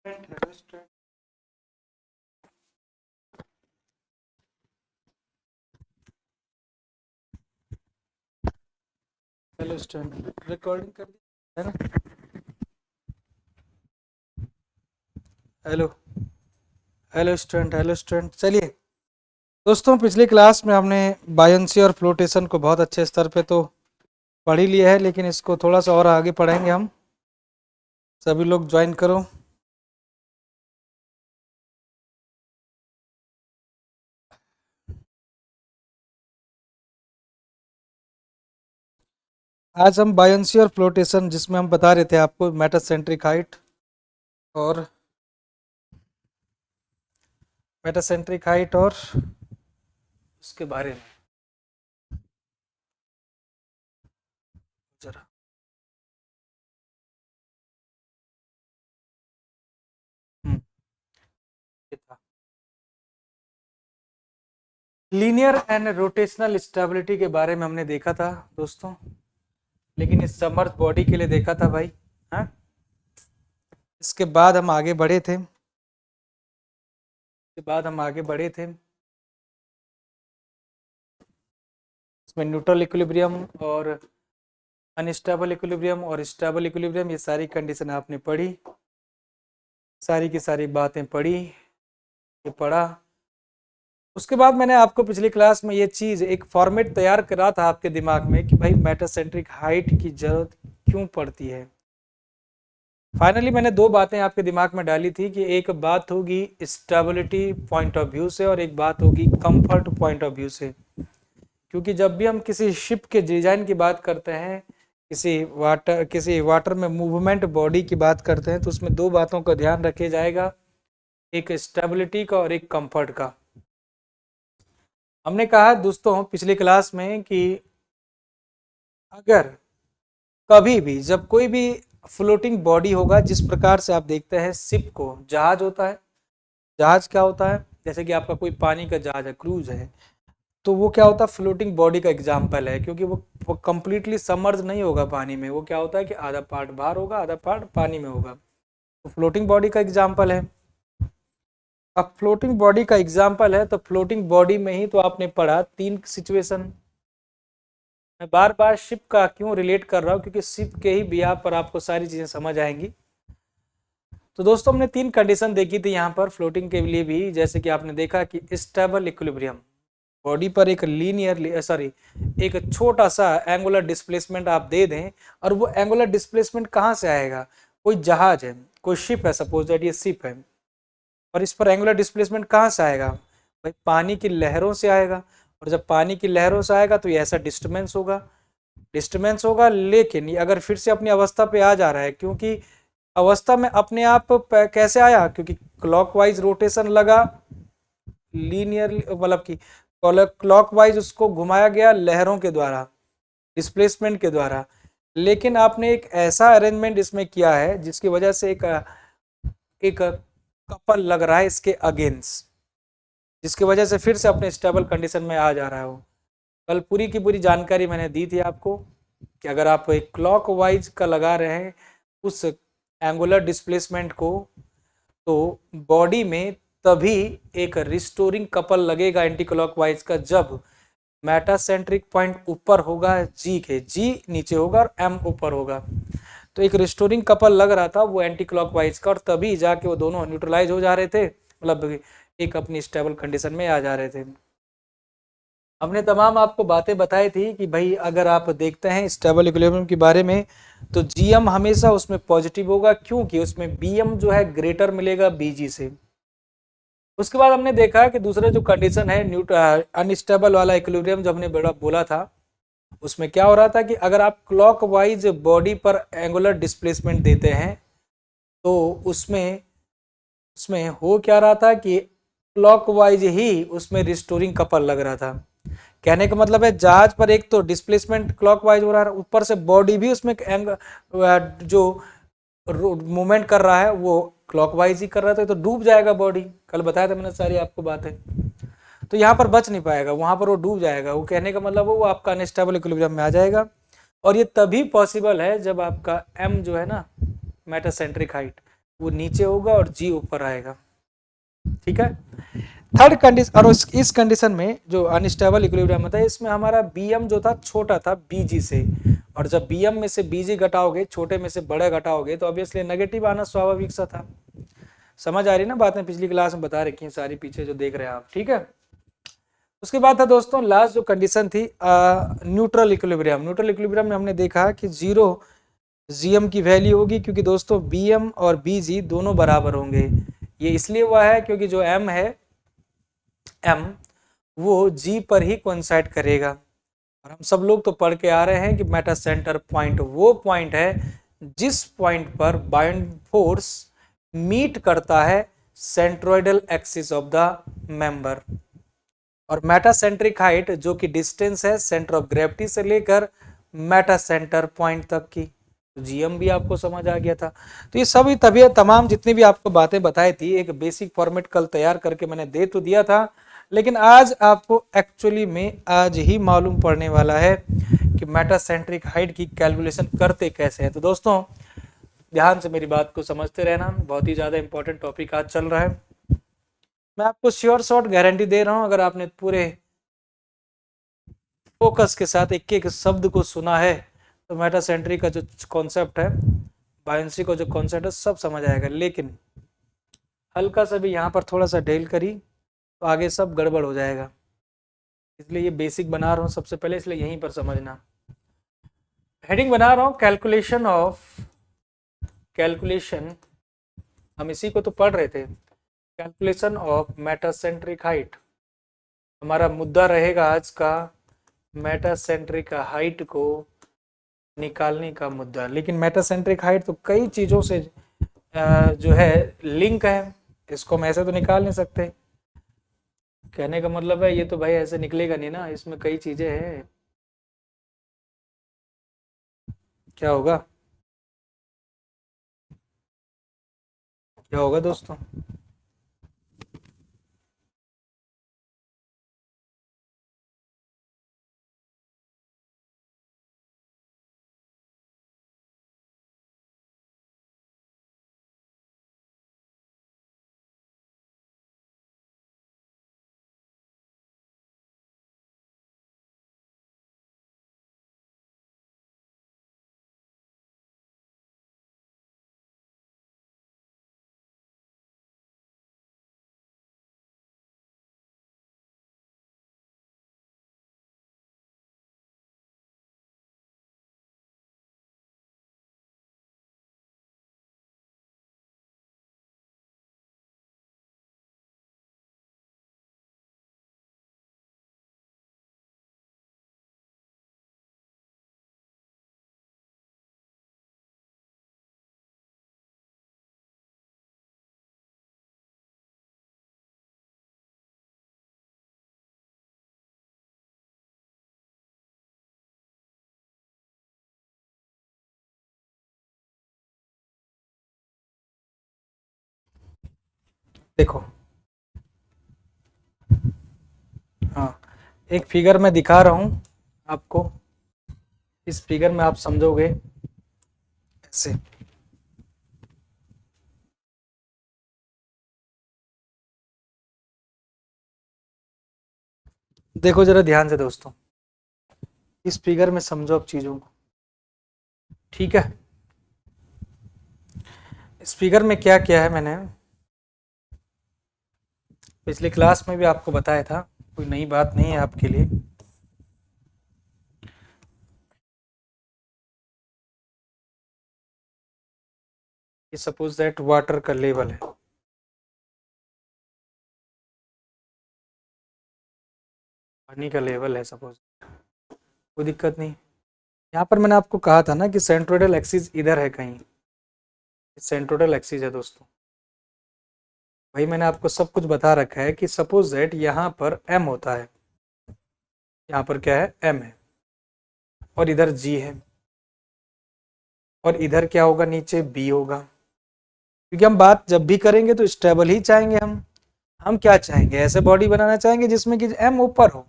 Hello student, recording कर दी है ना। Hello hello student, hello student. चलिए दोस्तों, पिछली क्लास में हमने बायंसी और फ्लोटेशन को बहुत अच्छे स्तर पे तो पढ़ ही लिया है, लेकिन इसको थोड़ा सा और आगे पढ़ेंगे हम। सभी लोग ज्वाइन करो। आज हम बायंसी और फ्लोटेशन, जिसमें हम बता रहे थे आपको मेटासेंट्रिक हाइट और उसके बारे में जरा। ये था लीनियर एंड रोटेशनल स्टेबिलिटी के बारे में हमने देखा था दोस्तों, लेकिन इस समर्थ बॉडी के लिए देखा था भाई। हाँ, इसके बाद हम आगे बढ़े थे। इसमें न्यूट्रल इक्विलिब्रियम और अनस्टेबल इक्विलिब्रियम और स्टेबल इक्विलिब्रियम, ये सारी कंडीशन आपने पढ़ी, सारी की सारी बातें पढ़ी, ये पढ़ा। उसके बाद मैंने आपको पिछली क्लास में ये चीज़ एक फॉर्मेट तैयार करा था आपके दिमाग में कि भाई मेटासेंट्रिक हाइट की जरूरत क्यों पड़ती है। फाइनली मैंने दो बातें आपके दिमाग में डाली थी कि एक बात होगी स्टेबिलिटी पॉइंट ऑफ व्यू से और एक बात होगी कंफर्ट पॉइंट ऑफ व्यू से। क्योंकि जब भी हम किसी शिप के डिजाइन की बात करते हैं, किसी वाटर में मूवमेंट बॉडी की बात करते हैं, तो उसमें दो बातों का ध्यान रखे जाएगा, एक स्टेबिलिटी का और एक कंफर्ट का। हमने कहा दोस्तों पिछली क्लास में कि अगर कभी भी जब कोई भी फ्लोटिंग बॉडी होगा, जिस प्रकार से आप देखते हैं शिप को जहाज होता है, जहाज क्या होता है, जैसे कि आपका कोई पानी का जहाज है, क्रूज है, तो वो क्या होता है, फ्लोटिंग बॉडी का एग्जाम्पल है। क्योंकि वो कंप्लीटली समर्ज नहीं होगा पानी में, वो क्या होता है कि आधा पार्ट बाहर होगा, आधा पार्ट पानी में होगा, तो फ्लोटिंग बॉडी का एग्जाम्पल है। अब फ्लोटिंग बॉडी का एग्जाम्पल है, तो फ्लोटिंग बॉडी में ही तो आपने पढ़ा तीन सिचुएशन। मैं बार बार शिप का क्यों रिलेट कर रहा हूँ, क्योंकि शिप के ही बिहार पर आपको सारी चीजें समझ आएंगी। तो दोस्तों हमने तीन कंडीशन देखी थी यहाँ पर फ्लोटिंग के लिए भी, जैसे कि आपने देखा कि स्टेबल इक्विलिब्रियम, बॉडी पर एक एक छोटा सा एंगुलर डिस्प्लेसमेंट आप दे दें, और वो एंगुलर डिस्प्लेसमेंट कहाँ से आएगा, कोई जहाज है, कोई शिप है, सपोज दैट ये शिप है, और इस पर एंगुलर डिस्प्लेसमेंट कहाँ से आएगा भाई, पानी की लहरों से आएगा। और जब पानी की लहरों से आएगा तो ये ऐसा डिस्टर्बेंस होगा, लेकिन अगर फिर से अपनी अवस्था पे आ जा रहा है, क्योंकि अवस्था में अपने आप कैसे आया, क्योंकि क्लॉकवाइज रोटेशन लगा, लीनियरली मतलब कि क्लॉकवाइज उसको घुमाया गया लहरों के द्वारा, डिस्प्लेसमेंट के द्वारा। लेकिन आपने एक ऐसा अरेंजमेंट इसमें किया है जिसकी वजह से एक कपल लग रहा है इसके अगेंस्ट, जिसकी वजह से फिर से अपने स्टेबल कंडीशन में आ जा रहा हो। कल पूरी की पूरी जानकारी मैंने दी थी आपको कि अगर आप एक क्लॉक वाइज का लगा रहे हैं उस एंगुलर डिस्प्लेसमेंट को, तो बॉडी में तभी एक रिस्टोरिंग कपल लगेगा एंटी क्लॉकवाइज का, जब मेटासेंट्रिक पॉइंट ऊपर होगा जी नीचे होगा और एम ऊपर होगा। तो एक रिस्टोरिंग कपल लग रहा था वो एंटी क्लॉकवाइज का, और तभी जाके वो दोनों न्यूट्रलाइज हो जा रहे थे, मतलब एक अपनी स्टेबल कंडीशन में आ जा रहे थे। हमने तमाम आपको बातें बताई थी कि भाई अगर आप देखते हैं स्टेबल इक्विलिब्रियम के बारे में, तो जीएम हमेशा उसमें पॉजिटिव होगा, क्योंकि उसमें बीएम जो है ग्रेटर मिलेगा बीजी से। उसके बाद हमने देखा कि दूसरा जो कंडीशन है अनस्टेबल वाला इक्विलिब्रियम, जो हमने बड़ा बोला था, उसमें क्या हो रहा था कि अगर आप क्लॉकवाइज बॉडी पर एंगुलर डिस्प्लेसमेंट देते हैं, तो उसमें उसमें हो क्या रहा था कि क्लॉकवाइज ही उसमें रिस्टोरिंग कपल लग रहा था। कहने का मतलब है जहाज पर एक तो डिस्प्लेसमेंट क्लॉकवाइज हो रहा है, ऊपर से बॉडी भी उसमें जो मूवमेंट कर रहा है वो क्लॉकवाइज ही कर रहा था, तो डूब जाएगा बॉडी। कल बताया था मैंने सारी आपको बातें, तो यहाँ पर बच नहीं पाएगा, वहां पर वो डूब जाएगा। वो कहने का मतलब वो आपका अनस्टेबल इक्विलिब्रियम में आ जाएगा। और ये तभी पॉसिबल है जब आपका एम जो है ना, मेटासेंट्रिक हाइट, वो नीचे होगा और जी ऊपर आएगा। ठीक है। थर्ड कंडीशन, और इस कंडीशन में जो अनस्टेबल इक्विलिब्रियम होता है, इसमें हमारा bm जो था छोटा था bg से, और जब bm में से bg घटाओगे, छोटे में से बड़े घटाओगे, तो ऑब्वियसली नेगेटिव आना स्वाभाविक सा था। समझ आ रही ना बातें, पिछली क्लास में बता रखी हैं सारी, पीछे जो देख रहे हैं आप। ठीक है। उसके बाद था दोस्तों लास्ट जो कंडीशन थी न्यूट्रल इक्विलिब्रियम। न्यूट्रल इक्विलिब्रियम में हमने देखा कि 0 जीएम की वैल्यू होगी, क्योंकि दोस्तों बीएम और बीजी दोनों बराबर होंगे। ये इसलिए हुआ है क्योंकि जो एम है, एम वो जी पर ही कोइंसाइड करेगा। और हम सब लोग तो पढ़ के आ रहे हैं कि मेटा सेंटर पॉइंट वो पॉइंट है जिस पॉइंट पर बाइंड फोर्स मीट करता है centroidal axis of the member. और मेटासेंट्रिक हाइट जो कि डिस्टेंस है सेंटर ऑफ ग्रेविटी से लेकर मेटा सेंटर पॉइंट तक की, जीएम भी आपको समझ आ गया था। तो ये सभी तभी तमाम जितनी भी आपको बातें बताई थी, एक बेसिक फॉर्मेट कल तैयार करके मैंने दे तो दिया था, लेकिन आज आपको एक्चुअली में आज ही मालूम पड़ने वाला है कि मेटासेंट्रिक हाइट की कैलकुलेशन करते कैसे हैं। तो दोस्तों ध्यान से मेरी बात को समझते रहना, बहुत ही ज्यादा इंपॉर्टेंट टॉपिक आज चल रहा है। मैं आपको श्योर शॉर्ट गारंटी दे रहा हूं, अगर आपने पूरे फोकस के साथ एक एक शब्द को सुना है तो मेटासेंट्रिक का जो कॉन्सेप्ट है, बायोन्सी का जो कॉन्सेप्ट है, सब समझ आएगा। लेकिन हल्का सा भी यहाँ पर थोड़ा सा ढील करी तो आगे सब गड़बड़ हो जाएगा। इसलिए ये बेसिक बना रहा हूँ सबसे पहले, इसलिए यहीं पर समझना। हेडिंग बना रहा हूँ कैलकुलेशन, हम इसी को तो पढ़ रहे थे, कैलकुलेशन ऑफ मेटासेंट्रिक हाइट। हमारा मुद्दा रहेगा आज का मेटासेंट्रिक हाइट को निकालने का मुद्दा। लेकिन मेटासेंट्रिक हाइट तो कई चीज़ों से जो है लिंक है, इसको हम ऐसे तो निकाल नहीं सकते। कहने का मतलब है ये तो भाई ऐसे निकलेगा नहीं ना, इसमें कई चीज़ें हैं। क्या होगा, क्या होगा दोस्तों? देखो, हाँ, एक फिगर में दिखा रहा हूं आपको, इस फिगर में आप समझोगे ऐसे। देखो जरा ध्यान से दोस्तों, इस फिगर में समझो अब चीजों को। ठीक है, इस फिगर में क्या क्या है, मैंने पिछली क्लास में भी आपको बताया था, कोई नई बात नहीं है आपके लिए। ये सपोज दैट वाटर का लेवल है, पानी का लेवल है सपोज, कोई दिक्कत नहीं। यहाँ पर मैंने आपको कहा था ना कि सेंट्रोइडल एक्सिस इधर है कहीं, सेंट्रोइडल एक्सिस है दोस्तों। भाई मैंने आपको सब कुछ बता रखा है कि सपोज दैट यहाँ पर m होता है, यहाँ पर क्या है, m है, और इधर g है, और इधर क्या होगा, नीचे b होगा। क्योंकि हम बात जब भी करेंगे तो स्टेबल ही चाहेंगे। हम क्या चाहेंगे, ऐसे बॉडी बनाना चाहेंगे जिसमें कि m ऊपर हो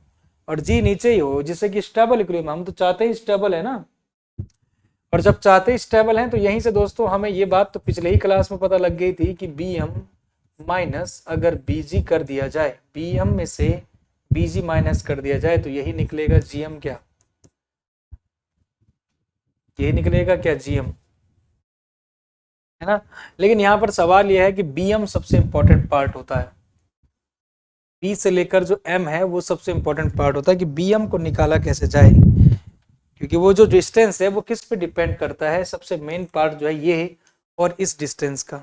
और g नीचे ही हो, जिससे कि स्टेबल इक्विलिब्रियम, हम तो चाहते ही स्टेबल है ना। और जब चाहते स्टेबल हैं तो यहीं से दोस्तों हमें ये बात तो पिछले ही क्लास में पता लग गई थी कि बी एम माइनस अगर बी जी कर दिया जाए, बी एम में से बी जी माइनस कर दिया जाए तो यही निकलेगा जी एम, क्या यही निकलेगा क्या जी एम, है ना। लेकिन यहाँ पर सवाल यह है कि बी एम सबसे इंपॉर्टेंट पार्ट होता है, बी से लेकर जो एम है वो सबसे इंपॉर्टेंट पार्ट होता है कि बी एम को निकाला कैसे जाए, क्योंकि वो जो डिस्टेंस है वो किस पे डिपेंड करता है, सबसे मेन पार्ट जो है ये है और इस डिस्टेंस का,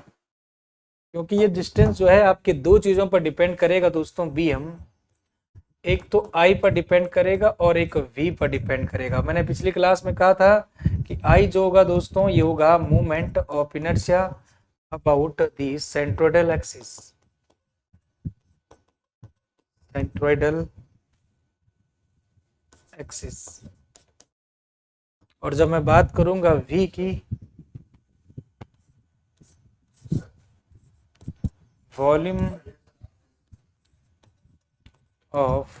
क्योंकि ये डिस्टेंस जो है आपके दो चीज़ों पर डिपेंड करेगा दोस्तों, बी एम एक तो आई पर डिपेंड करेगा और एक वी पर डिपेंड करेगा। मैंने पिछली क्लास में कहा था कि आई जो होगा दोस्तों ये होगा movement of inertia about the centroidal axis, centroidal axis. और जब मैं बात करूंगा वी की, volume of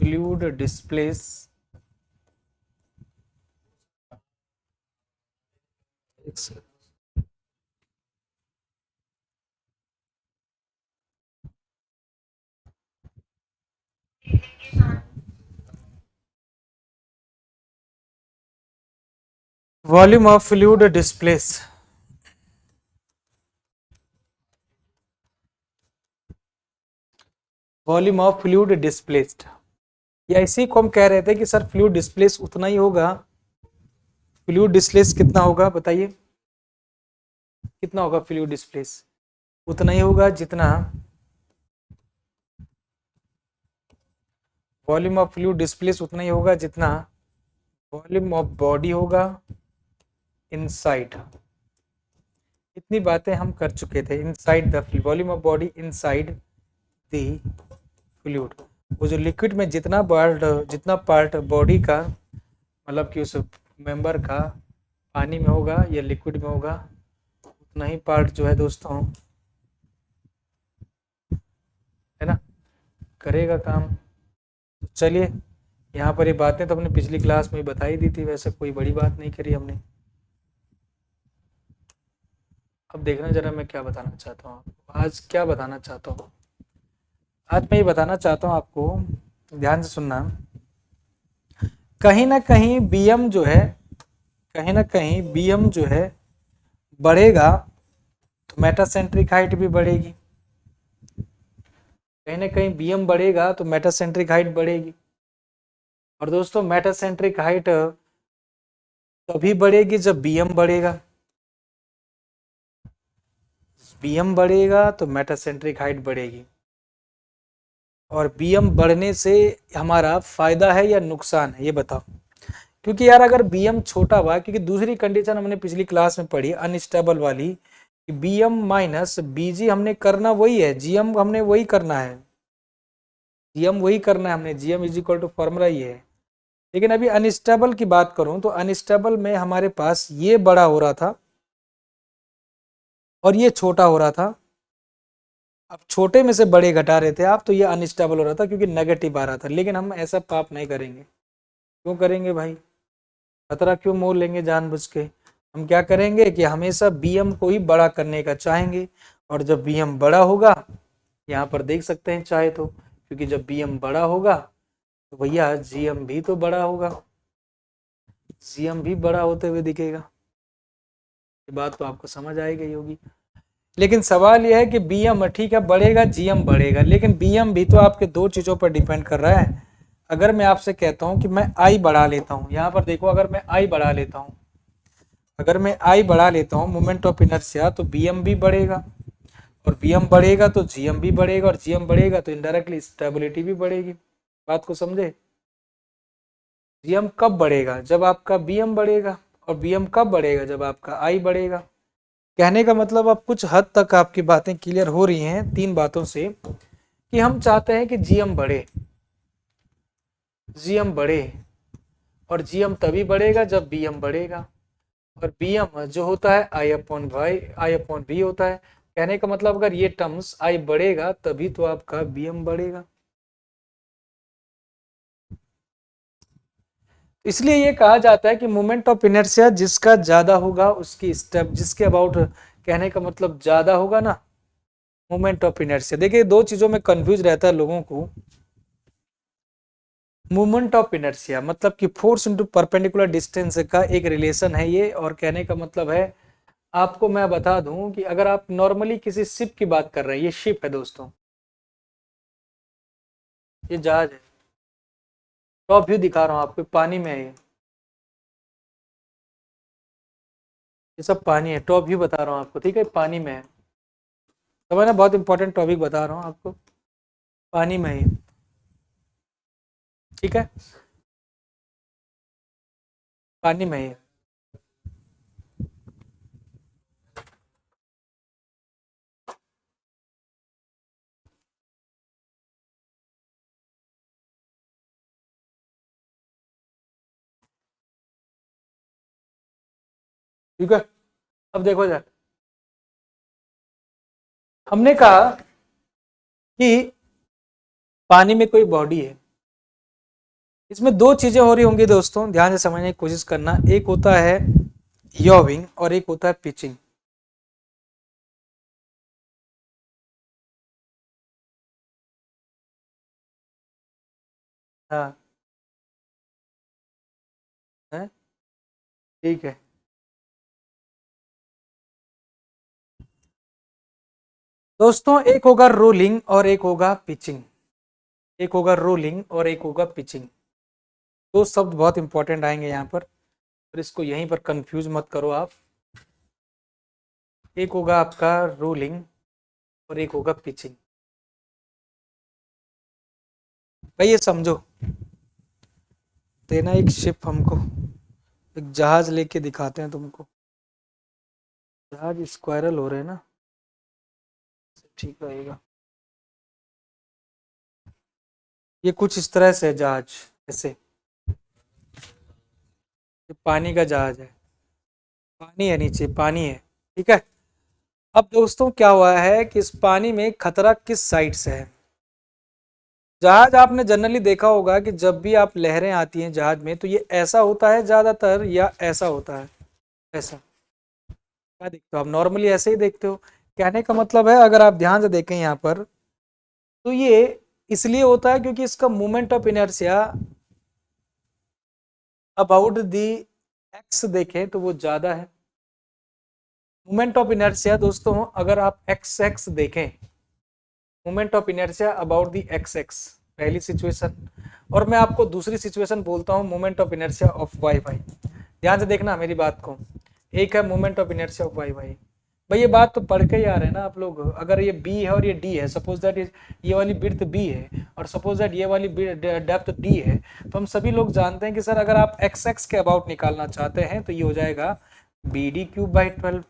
fluid displace volume of fluid displace, volume of fluid displaced, या इसी को हम कह रहे थे कि सर फ्लूइड डिस्प्लेस उतना ही होगा, फ्लूइड डिस्प्लेस कितना होगा बताइए, कितना होगा फ्लूइड डिस्प्लेस, उतना ही होगा जितना वॉल्यूम ऑफ फ्लूइड डिस्प्लेस, उतना ही होगा जितना वॉल्यूम ऑफ बॉडी होगा इनसाइड। इतनी बातें हम कर चुके थे, inside the volume of body inside the fluid, वो जो लिक्विड में जितना पार्ट बॉडी का मतलब कि उस मेंबर का पानी में होगा या लिक्विड में होगा, उतना ही पार्ट जो है दोस्तों, है ना, करेगा काम। चलिए यहाँ पर ये बातें तो हमने पिछली क्लास में बताई दी थी, वैसे कोई बड़ी बात नहीं करी हमने। अब देखना जरा मैं क्या बताना चाहता हूँ आपको, आज क्या बताना चाहता हूँ, आज मैं ये बताना चाहता हूँ आपको, ध्यान से सुनना, कहीं ना कहीं बीएम जो है, कहीं ना कहीं बीएम जो है बढ़ेगा तो मेटासेंट्रिक हाइट भी बढ़ेगी, कहीं ना कहीं बीएम बढ़ेगा तो मेटासेंट्रिक हाइट बढ़ेगी। और दोस्तों मेटासेंट्रिक हाइट तभी बढ़ेगी जब बीएम बढ़ेगा, बीएम बढ़ेगा तो मेटासेंट्रिक हाइट बढ़ेगी। और बीएम बढ़ने से हमारा फायदा है या नुकसान है ये बताओ, क्योंकि यार अगर बीएम छोटा हुआ, क्योंकि दूसरी कंडीशन हमने पिछली क्लास में पढ़ी अनस्टेबल वाली, कि बीएम माइनस बीजी हमने करना वही है, जीएम हमने वही करना है, जीएम वही करना है हमने, GM is equal to formula ही है। लेकिन अभी अनस्टेबल की बात करूं तो अनस्टेबल में हमारे पास ये बड़ा हो रहा था और ये छोटा हो रहा था, अब छोटे में से बड़े घटा रहे थे आप, तो ये अनस्टेबल हो रहा था क्योंकि नेगेटिव आ रहा था। लेकिन हम ऐसा पाप नहीं करेंगे, क्यों करेंगे भाई, खतरा क्यों मोल लेंगे जानबूझ के। हम क्या करेंगे कि हमेशा बीएम को ही बड़ा करने का चाहेंगे, और जब बीएम बड़ा होगा, यहाँ पर देख सकते हैं चाहे तो, क्योंकि जब बीएम बड़ा होगा तो भैया जीएम भी तो बड़ा होगा, जीएम भी बड़ा होते हुए दिखेगा। ये बात तो आपको समझ आई गई होगी। लेकिन सवाल यह है कि बीएम ठीक है बढ़ेगा, जीएम बढ़ेगा, लेकिन बीएम भी तो आपके दो चीज़ों पर डिपेंड कर रहा है। अगर मैं आपसे कहता हूं कि मैं आई बढ़ा लेता हूं, यहाँ पर देखो, अगर मैं आई बढ़ा लेता हूं, अगर मैं आई बढ़ा लेता हूं मोमेंट ऑफ इनर्शिया, तो बीएम भी बढ़ेगा, और बीएम बढ़ेगा तो जीएम भी बढ़ेगा, और जीएम बढ़ेगा तो इनडायरेक्टली स्टेबिलिटी भी बढ़ेगी। बात को समझे। जीएम कब बढ़ेगा, जब आपका बीएम बढ़ेगा, और बीएम कब बढ़ेगा, जब आपका आई बढ़ेगा। कहने का मतलब अब कुछ हद तक आपकी बातें क्लियर हो रही हैं तीन बातों से, कि हम चाहते हैं कि जीएम बढ़े, जीएम बढ़े, और जीएम तभी बढ़ेगा जब बीएम बढ़ेगा, और बीएम जो होता है आई अपॉन वाई, आई अपॉन बी होता है। कहने का मतलब अगर ये टर्म्स आई बढ़ेगा तभी तो आपका बीएम बढ़ेगा। इसलिए ये कहा जाता है कि मोमेंट ऑफ इनर्शिया जिसका ज्यादा होगा उसकी स्टेप, जिसके अबाउट कहने का मतलब ज्यादा होगा ना, मोमेंट ऑफ इनर्शिया। देखिए दो चीजों में कंफ्यूज रहता है लोगों को। मोमेंट ऑफ इनर्शिया मतलब कि फोर्स इनटू परपेंडिकुलर डिस्टेंस का एक रिलेशन है ये, और कहने का मतलब है, आपको मैं बता दूं कि अगर आप नॉर्मली किसी शिप की बात कर रहे हैं, ये शिप है दोस्तों, ये जहाज है, टॉप व्यू दिखा रहा हूं आपको, पानी में है ये सब पानी है, टॉप व्यू बता रहा हूँ आपको, ठीक है, पानी में है। तो मैं ना बहुत इंपॉर्टेंट टॉपिक बता रहा हूँ आपको, पानी में है ये, ठीक है, पानी में है ये। ठीक है, अब देखो जरा, हमने कहा कि पानी में कोई बॉडी है, इसमें दो चीजें हो रही होंगी दोस्तों, ध्यान से समझने की कोशिश करना। एक होता है यॉविंग और एक होता है पिचिंग। हाँ है? ठीक है दोस्तों, एक होगा रोलिंग और एक होगा पिचिंग, एक होगा रोलिंग और एक होगा पिचिंग। दो शब्द बहुत इंपॉर्टेंट आएंगे यहाँ पर, और इसको यहीं पर कंफ्यूज मत करो आप। एक होगा आपका रोलिंग और एक होगा पिचिंग। भाई ये समझो, देना एक शिप हमको, एक जहाज लेके दिखाते हैं तुमको, जहाज स्क्वायरल हो रहे हैं ना, ठीक रहेगा। ये कुछ इस तरह से है जहाज, ऐसे, ये पानी का जहाज है, पानी है नीचे, पानी है, ठीक है। अब दोस्तों क्या हुआ है कि इस पानी में खतरा किस साइड से है। जहाज आपने जनरली देखा होगा कि जब भी आप लहरें आती हैं जहाज में, तो ये ऐसा होता है ज्यादातर या ऐसा होता है, ऐसा, क्या देखते हो आप, नॉर्मली ऐसे ही देखते हो। कहने का मतलब है, अगर आप ध्यान से देखें यहाँ पर, तो ये इसलिए होता है क्योंकि इसका moment of inertia about the x देखें तो वो ज्यादा है। मोमेंट ऑफ इनर्शिया दोस्तों अगर आप एक्स एक्स देखें, moment of inertia about the X X, पहली सिचुएशन। और मैं आपको दूसरी सिचुएशन बोलता हूँ, moment of inertia of Y Y. ध्यान से देखना मेरी बात को, एक है moment of inertia of Y Y. भाई ये बात तो पढ़ के ही आ रहे हैं ना आप लोग, अगर ये बी है और ये डी है, सपोज दैट ये वाली बिर्थ बी है और सपोज दैट ये वाली डेप्थ डी है, तो हम सभी लोग जानते हैं कि सर अगर आप एक्स एक्स के अबाउट निकालना चाहते हैं तो ये हो जाएगा बी डी क्यूब बाई 12।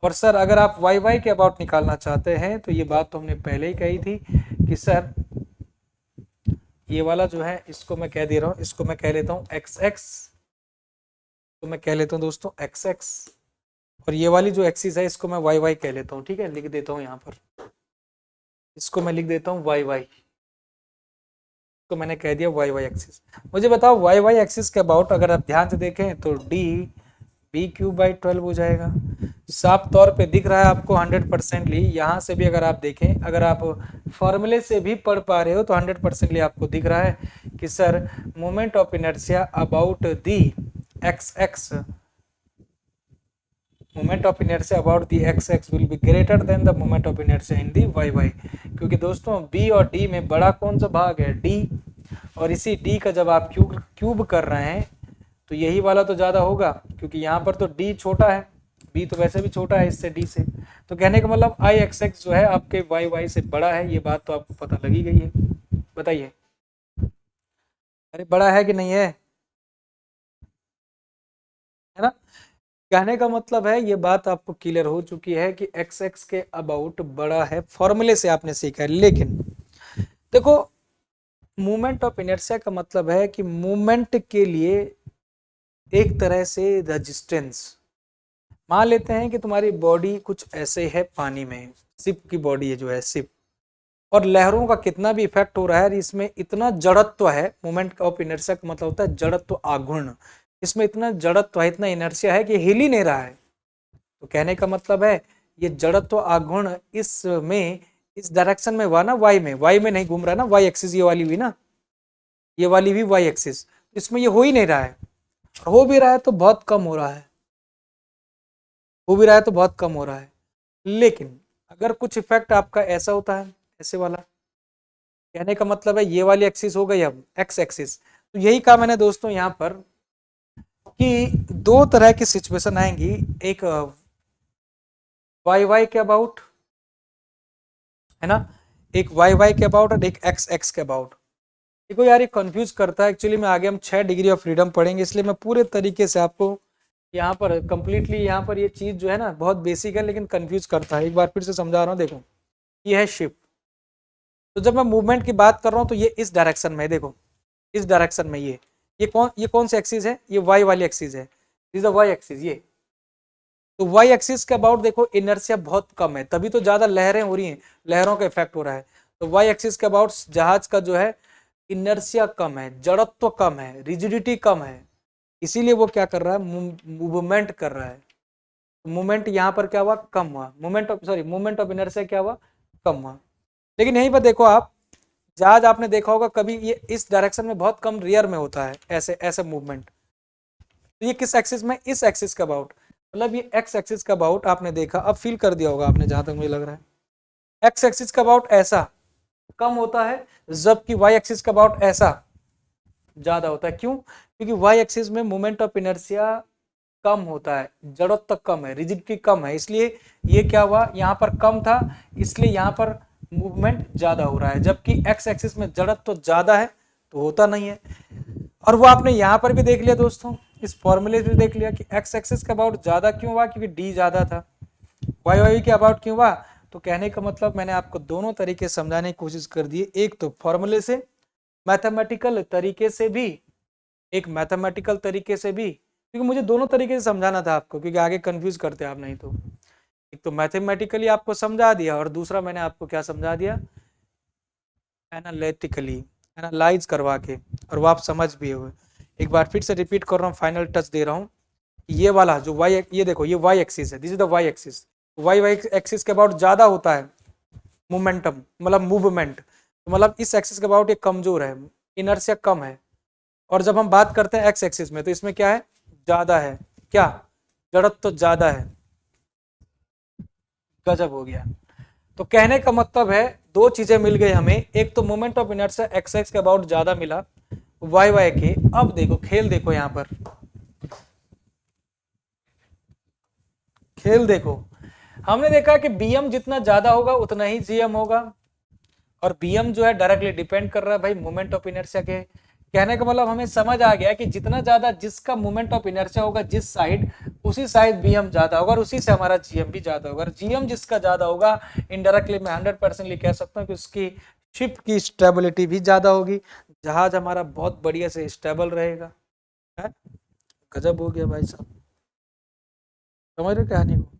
और सर अगर आप वाई वाई के अबाउट निकालना चाहते हैं तो ये बात तो हमने पहले ही कही थी कि सर ये वाला जो है, इसको मैं कह दे रहा हूँ, इसको मैं कह लेता हूँ एक्स एक्स, तो मैं कह लेता हूँ दोस्तों एक्स एक्स, और ये वाली जो एक्सिस है इसको मैं वाई वाई कह लेता हूँ, ठीक है, लिख देता हूँ यहाँ पर, इसको मैं लिख देता हूँ वाई वाई, तो मैंने कह दिया वाई वाई एक्सिस। मुझे बताओ वाई वाई एक्सिस के अबाउट अगर आप ध्यान से देखें तो डी बी क्यूब बाई 12 हो जाएगा। साफ तौर पे दिख रहा है आपको 100%ली, यहाँ से भी अगर आप देखें, अगर आप फॉर्मूले से भी पढ़ पा रहे हो तो 100%ली आपको दिख रहा है कि sir moment of inertia about the X X, moment of inertia about the X X will be greater than the moment of inertia in the Y Y. क्योंकि दोस्तों बी और डी में बड़ा कौन सा भाग है, डी, और इसी डी का जब आप क्यूब क्यूब कर रहे हैं तो यही वाला तो ज़्यादा होगा, क्योंकि यहाँ पर तो डी छोटा है, बी तो वैसे भी छोटा है इससे, डी से। तो कहने का मतलब आई एक्स एक्स जो है आपके वाई वाई से बड़ा है, ये बात तो आपको पता लगी गई है, बताइए। अरे बड़ा है कि नहीं है, है ना। कहने का मतलब है ये बात आपको क्लियर हो चुकी है कि एक्स एक्स के अबाउट बड़ा है, फॉर्मूले से आपने सीखा है। लेकिन देखो, मूवमेंट ऑफ इनर्शिया का मतलब है कि मूवमेंट के लिए एक तरह से रेजिस्टेंस, मान लेते हैं कि तुम्हारी बॉडी कुछ ऐसे है पानी में, शिप की बॉडी है जो है शिप, और लहरों का कितना भी इफेक्ट हो रहा है, इसमें इतना जड़त्व है, मोमेंट ऑफ इनर्शिया का मतलब होता है जड़त्व आघूर्ण, इसमें इतना जड़त्व है, इतना इनर्शिया है कि हिल ही नहीं रहा है। तो कहने का मतलब है ये जड़त्व आघूर्ण इसमें इस डायरेक्शन में हुआ ना, वाई में नहीं घूम रहा ना, वाई एक्सिस ये वाली हुई ना, ये वाली भी वाई एक्सिस, इसमें ये हो ही नहीं रहा है, हो भी रहा है तो बहुत कम हो रहा है, हो भी रहा है तो बहुत कम हो रहा है। लेकिन अगर कुछ इफेक्ट आपका ऐसा होता है, ऐसे वाला, कहने का मतलब है ये वाली एक्सिस हो गई अब एक्स एक्सिस। तो यही कहा मैंने दोस्तों यहाँ पर कि दो तरह की सिचुएशन आएंगी, एक वाई वाई के अबाउट है ना, एक वाई वाई के अबाउट और एक एक्स एक्स के अबाउट। देखो यार ये कंफ्यूज करता है एक्चुअली में, आगे हम 6 डिग्री ऑफ फ्रीडम पढ़ेंगे, इसलिए मैं पूरे तरीके से आपको यहाँ पर कंप्लीटली, यहाँ पर ये चीज जो है ना बहुत बेसिक है लेकिन कंफ्यूज करता है। एक बार फिर से समझा रहा हूँ, देखो ये है शिफ्ट, तो जब मैं मूवमेंट की बात कर रहा हूँ तो ये इस डायरेक्शन में, देखो इस डायरेक्शन में, ये कौन सी एक्सिस है, ये वाई वाली एक्सिस है, इज द वाई एक्सिस ये। तो वाई एक्सिस के अबाउट देखो इनर्शिया बहुत कम है, तभी तो ज्यादा लहरें हो रही हैं, लहरों का इफेक्ट हो रहा है। तो वाई एक्सिस के अबाउट जहाज का जो है इनर्शिया कम है, जड़त्व कम है, रिजिडिटी कम है, इसीलिए वो क्या कर रहा है, मूवमेंट कर रहा है। मूवमेंट यहाँ पर क्या हुआ, कम हुआ, मूवमेंट ऑफ इनर्शिया क्या हुआ, कम हुआ। लेकिन यहीं पर देखो आप, जहाज आपने देखा होगा कभी ये इस डायरेक्शन में बहुत कम रेयर में होता है ऐसे ऐसे मूवमेंट। तो ये किस एक्सिस में, इस एक्सिस का अबाउट, मतलब ये एक्स एक्सिस का अबाउट आपने देखा, अब फील कर दिया होगा आपने जहां तक मुझे लग रहा है। एक्स एक्सिस का अबाउट ऐसा कम होता है, जबकि वाई एक्सिस का अबाउट ऐसा ज्यादा होता है। क्यों? क्योंकि वाई एक्सिस में मोमेंट ऑफ इनर्शिया कम होता है, जड़त्व कम है, रिजिडिटी कम है, इसलिए ये क्या हुआ, यहाँ पर कम था इसलिए यहाँ पर मूवमेंट ज्यादा हो रहा है, जबकि एक्स एक्सिस में जड़त्व ज्यादा है तो होता नहीं है। और वो आपने यहाँ पर भी देख लिया दोस्तों, इस फॉर्मूले से देख लिया कि एक्स एक्सिस का अबाउट ज्यादा क्यों हुआ, क्योंकि डी ज्यादा था। वाई वाई के अबाउट क्यों हुआ, तो कहने का मतलब मैंने आपको दोनों तरीके समझाने की कोशिश कर दी, एक तो फॉर्मूले से, मैथमेटिकल तरीके से भी, एक मैथमेटिकल तरीके से भी, क्योंकि मुझे दोनों तरीके से समझाना था आपको, क्योंकि आगे कंफ्यूज करते आप नहीं तो। एक तो मैथमेटिकली आपको समझा दिया और दूसरा मैंने आपको क्या समझा दिया, एनालिटिकली, एनालाइज करवा के, और वो आप समझ भी हुए। एक बार फिर से रिपीट कर रहा हूँ, फाइनल टच दे रहा हूँ, ये वाला जो वाई, ये देखो ये वाई एक्सिस है, this is the Y axis, Y Y axis के अबाउट ज्यादा होता है मोमेंटम, मतलब मूवमेंट, तो मतलब इस एक्सिस के अबाउट ये कमजोर है, इनर्शिया कम है। और जब हम बात करते हैं एक्स एक्सिस में तो इसमें क्या है, ज्यादा है, क्या, जड़त्व तो ज्यादा है। गजब हो गया। तो कहने का मतलब है दो चीजें मिल गई हमें, एक तो moment of inertia x x के अबाउट ज्यादा मिला वाई वाई के। अब देखो खेल, देखो यहां पर खेल देखो, हमने देखा कि बीएम जितना ज्यादा होगा उतना ही जीएम होगा, और बीएम जो है डायरेक्टली डिपेंड कर रहा है भाई मोमेंट ऑफ इनर्शिया के। कहने का मतलब हमें समझ आ गया कि जितना ज्यादा जिसका मोमेंट ऑफ इनर्शिया होगा जिस साइड, उसी साइड बीएम ज्यादा होगा और उसी से हमारा जीएम भी ज्यादा होगा। जीएम जिसका ज्यादा होगा, इनडायरेक्टली मैं 100% कह सकता हूँ कि उसकी शिप की स्टेबिलिटी भी ज्यादा होगी, जहाज हमारा बहुत बढ़िया से स्टेबल रहेगा। है? गजब हो गया भाई साहब, समझ रहे कहानी को।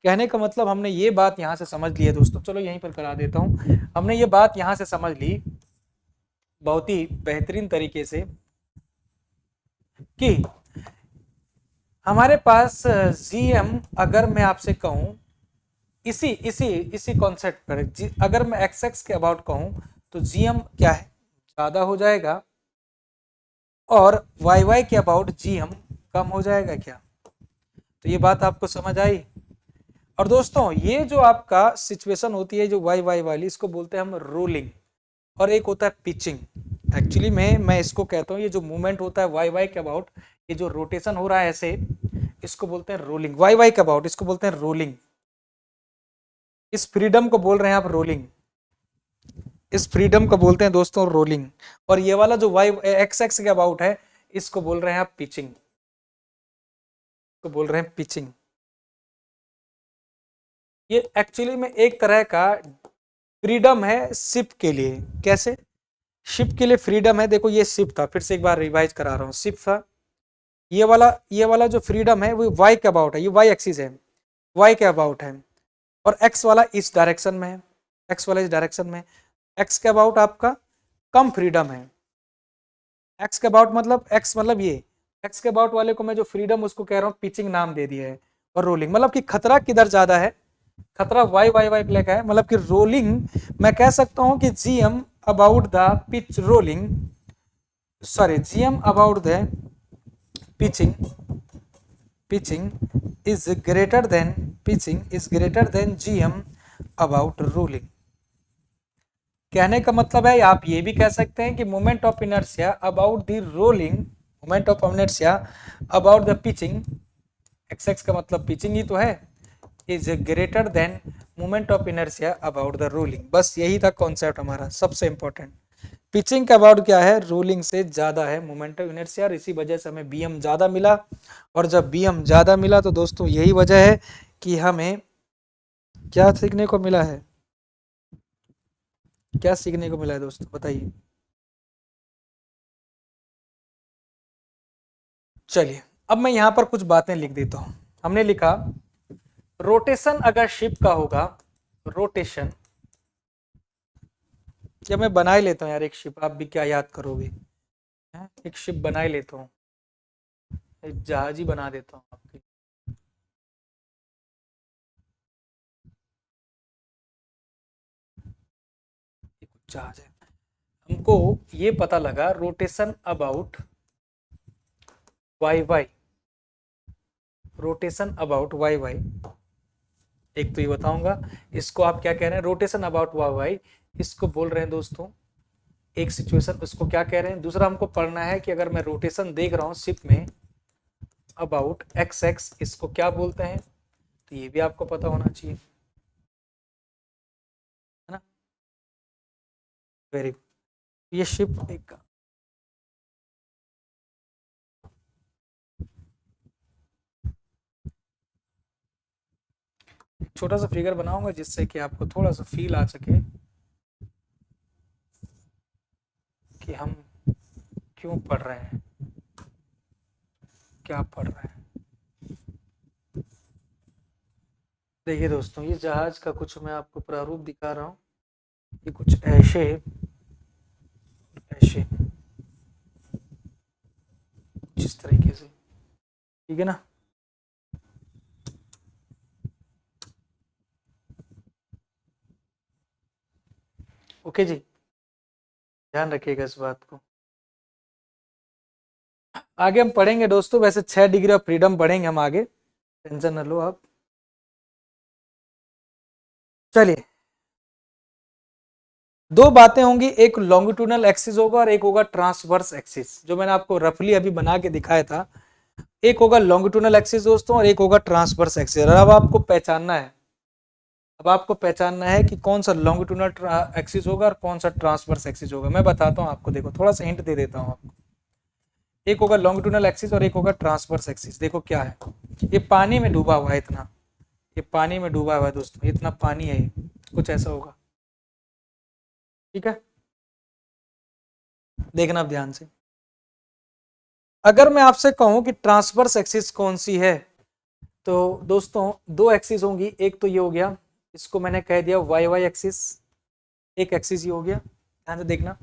कहने का मतलब हमने ये बात यहां से समझ ली है दोस्तों, चलो यहीं पर करा देता हूं, हमने ये बात यहां से समझ ली बहुत ही बेहतरीन तरीके से कि हमारे पास जीएम, अगर मैं आपसे कहूं इसी इसी इसी कॉन्सेप्ट पर, अगर मैं एक्स एक्स के अबाउट कहूं तो जीएम क्या है, ज्यादा हो जाएगा, और वाई वाई के अबाउट जीएम कम हो जाएगा क्या। तो ये बात आपको समझ आई। और दोस्तों ये जो आपका सिचुएशन होती है जो वाई वाई वाली, इसको बोलते हैं हम रोलिंग, और एक होता है पिचिंग। एक्चुअली में मैं इसको कहता हूँ, ये जो मूवमेंट होता है वाई वाई के अबाउट, ये जो रोटेशन हो रहा है ऐसे, इसको बोलते हैं रोलिंग। वाई वाई के अबाउट इसको बोलते हैं रोलिंग, इस फ्रीडम को बोल रहे हैं आप रोलिंग, इस फ्रीडम को बोलते हैं दोस्तों रोलिंग। और ये वाला जो वाई एक्स एक्स के अबाउट है, इसको बोल रहे हैं आप पिचिंग, को बोल रहे हैं पिचिंग। ये एक्चुअली में एक तरह का फ्रीडम है शिप के लिए। कैसे? शिप के लिए फ्रीडम है, देखो ये शिप था, फिर से एक बार रिवाइज करा रहा हूँ, शिप था, ये वाला जो फ्रीडम है वो वाई के अबाउट है, ये वाई एक्सिस है, वाई के अबाउट है, और एक्स वाला इस डायरेक्शन में है। एक्स वाले डायरेक्शन में। एक्स के अबाउट आपका कम फ्रीडम है। एक्स के अबाउट मतलब एक्स मतलब ये, एक्स के अबाउट वाले को मैं जो फ्रीडम उसको कह रहा हूँ पिचिंग नाम दे दिया है। और रोलिंग मतलब कि खतरा किधर ज्यादा है, खतरा वाई वाई वाई प्ले का है, मतलब कि रोलिंग मैं कह सकता हूँ कि GM about the pitch rolling, sorry GM about the pitching, pitching is greater then, pitching is greater then GM about rolling. कहने का मतलब है आप ये भी कह सकते हैं कि moment of inertia about the rolling, moment of inertia about the pitching, x x का मतलब पिचिंग ही तो है, is greater then moment of inertia about the rolling. बस यही था कॉन्सेप्ट हमारा सबसे इंपॉर्टेंट। पिचिंग का अबाउट क्या है, रोलिंग से ज्यादा है मोमेंट ऑफ इनर्शिया, और इसी वजह से हमें बीएम ज्यादा मिला। और जब बीएम ज्यादा मिला तो दोस्तों यही वजह है कि हमें क्या सीखने को मिला है, क्या सीखने को मिला है दोस्तों बताइए। चलिए अब मैं यहां पर कुछ बातें लिख देता हूं। हमने लिखा रोटेशन अगर शिप का होगा, रोटेशन, क्या मैं बना ही लेता हूँ यार एक शिप, आप भी क्या याद करोगे, एक शिप बना ही लेता हूँ, एक जहाज ही बना देता हूँ आपके। एक जहाज है, हमको ये पता लगा rotation about Y Y, rotation about Y Y, एक तो ये बताऊंगा, इसको आप क्या कह रहे हैं रोटेशन अबाउट वाई वाई, इसको बोल रहे हैं दोस्तों एक सिचुएशन, उसको क्या कह रहे हैं। दूसरा हमको पढ़ना है कि अगर मैं रोटेशन देख रहा हूँ शिप में अबाउट एक्स एक्स, इसको क्या बोलते हैं, तो ये भी आपको पता होना चाहिए, है ना। Very good. ये शिप एक छोटा सा फिगर बनाऊंगा जिससे कि आपको थोड़ा सा फील आ सके कि हम क्यों पढ़ रहे हैं, क्या पढ़ रहे हैं। देखिए दोस्तों ये जहाज का कुछ मैं आपको प्रारूप दिखा रहा हूँ, ये कुछ ऐसे ऐसे जिस तरीके से, ठीक है ना। ओके जी, ध्यान रखिएगा इस बात को। आगे हम पढ़ेंगे दोस्तों, वैसे 6 डिग्री ऑफ फ्रीडम पढ़ेंगे हम आगे, टेंशन न लो आप। चलिए दो बातें होंगी, एक लॉन्गिट्यूडनल एक्सिस होगा और एक होगा ट्रांसवर्स एक्सिस, जो मैंने आपको रफली अभी बना के दिखाया था। एक होगा लॉन्गिट्यूडनल एक्सिस दोस्तों और एक होगा ट्रांसवर्स एक्सिस। और अब आपको पहचानना है, अब आपको पहचानना है कि कौन सा लॉन्गिट्यूडनल एक्सिस होगा और कौन सा ट्रांसवर्स एक्सिस होगा। मैं बताता हूँ आपको, देखो थोड़ा सा हिंट दे देता हूँ आपको। एक होगा लॉन्गिट्यूडनल एक्सिस और एक होगा ट्रांसवर्स एक्सिस। देखो क्या है, ये पानी में डूबा हुआ है इतना, ये पानी में डूबा हुआ है दोस्तों, इतना पानी है ये, कुछ ऐसा होगा, ठीक है। देखना आप ध्यान से। अगर मैं आपसे कहूं कि ट्रांसवर्स एक्सिस कौन सी है, तो दोस्तों दो एक्सिस होंगी, एक तो ये हो गया, इसको मैंने कह दिया वाई वाई एक्सिस, एक एक्सिस ये हो गया, ध्यान से देखना।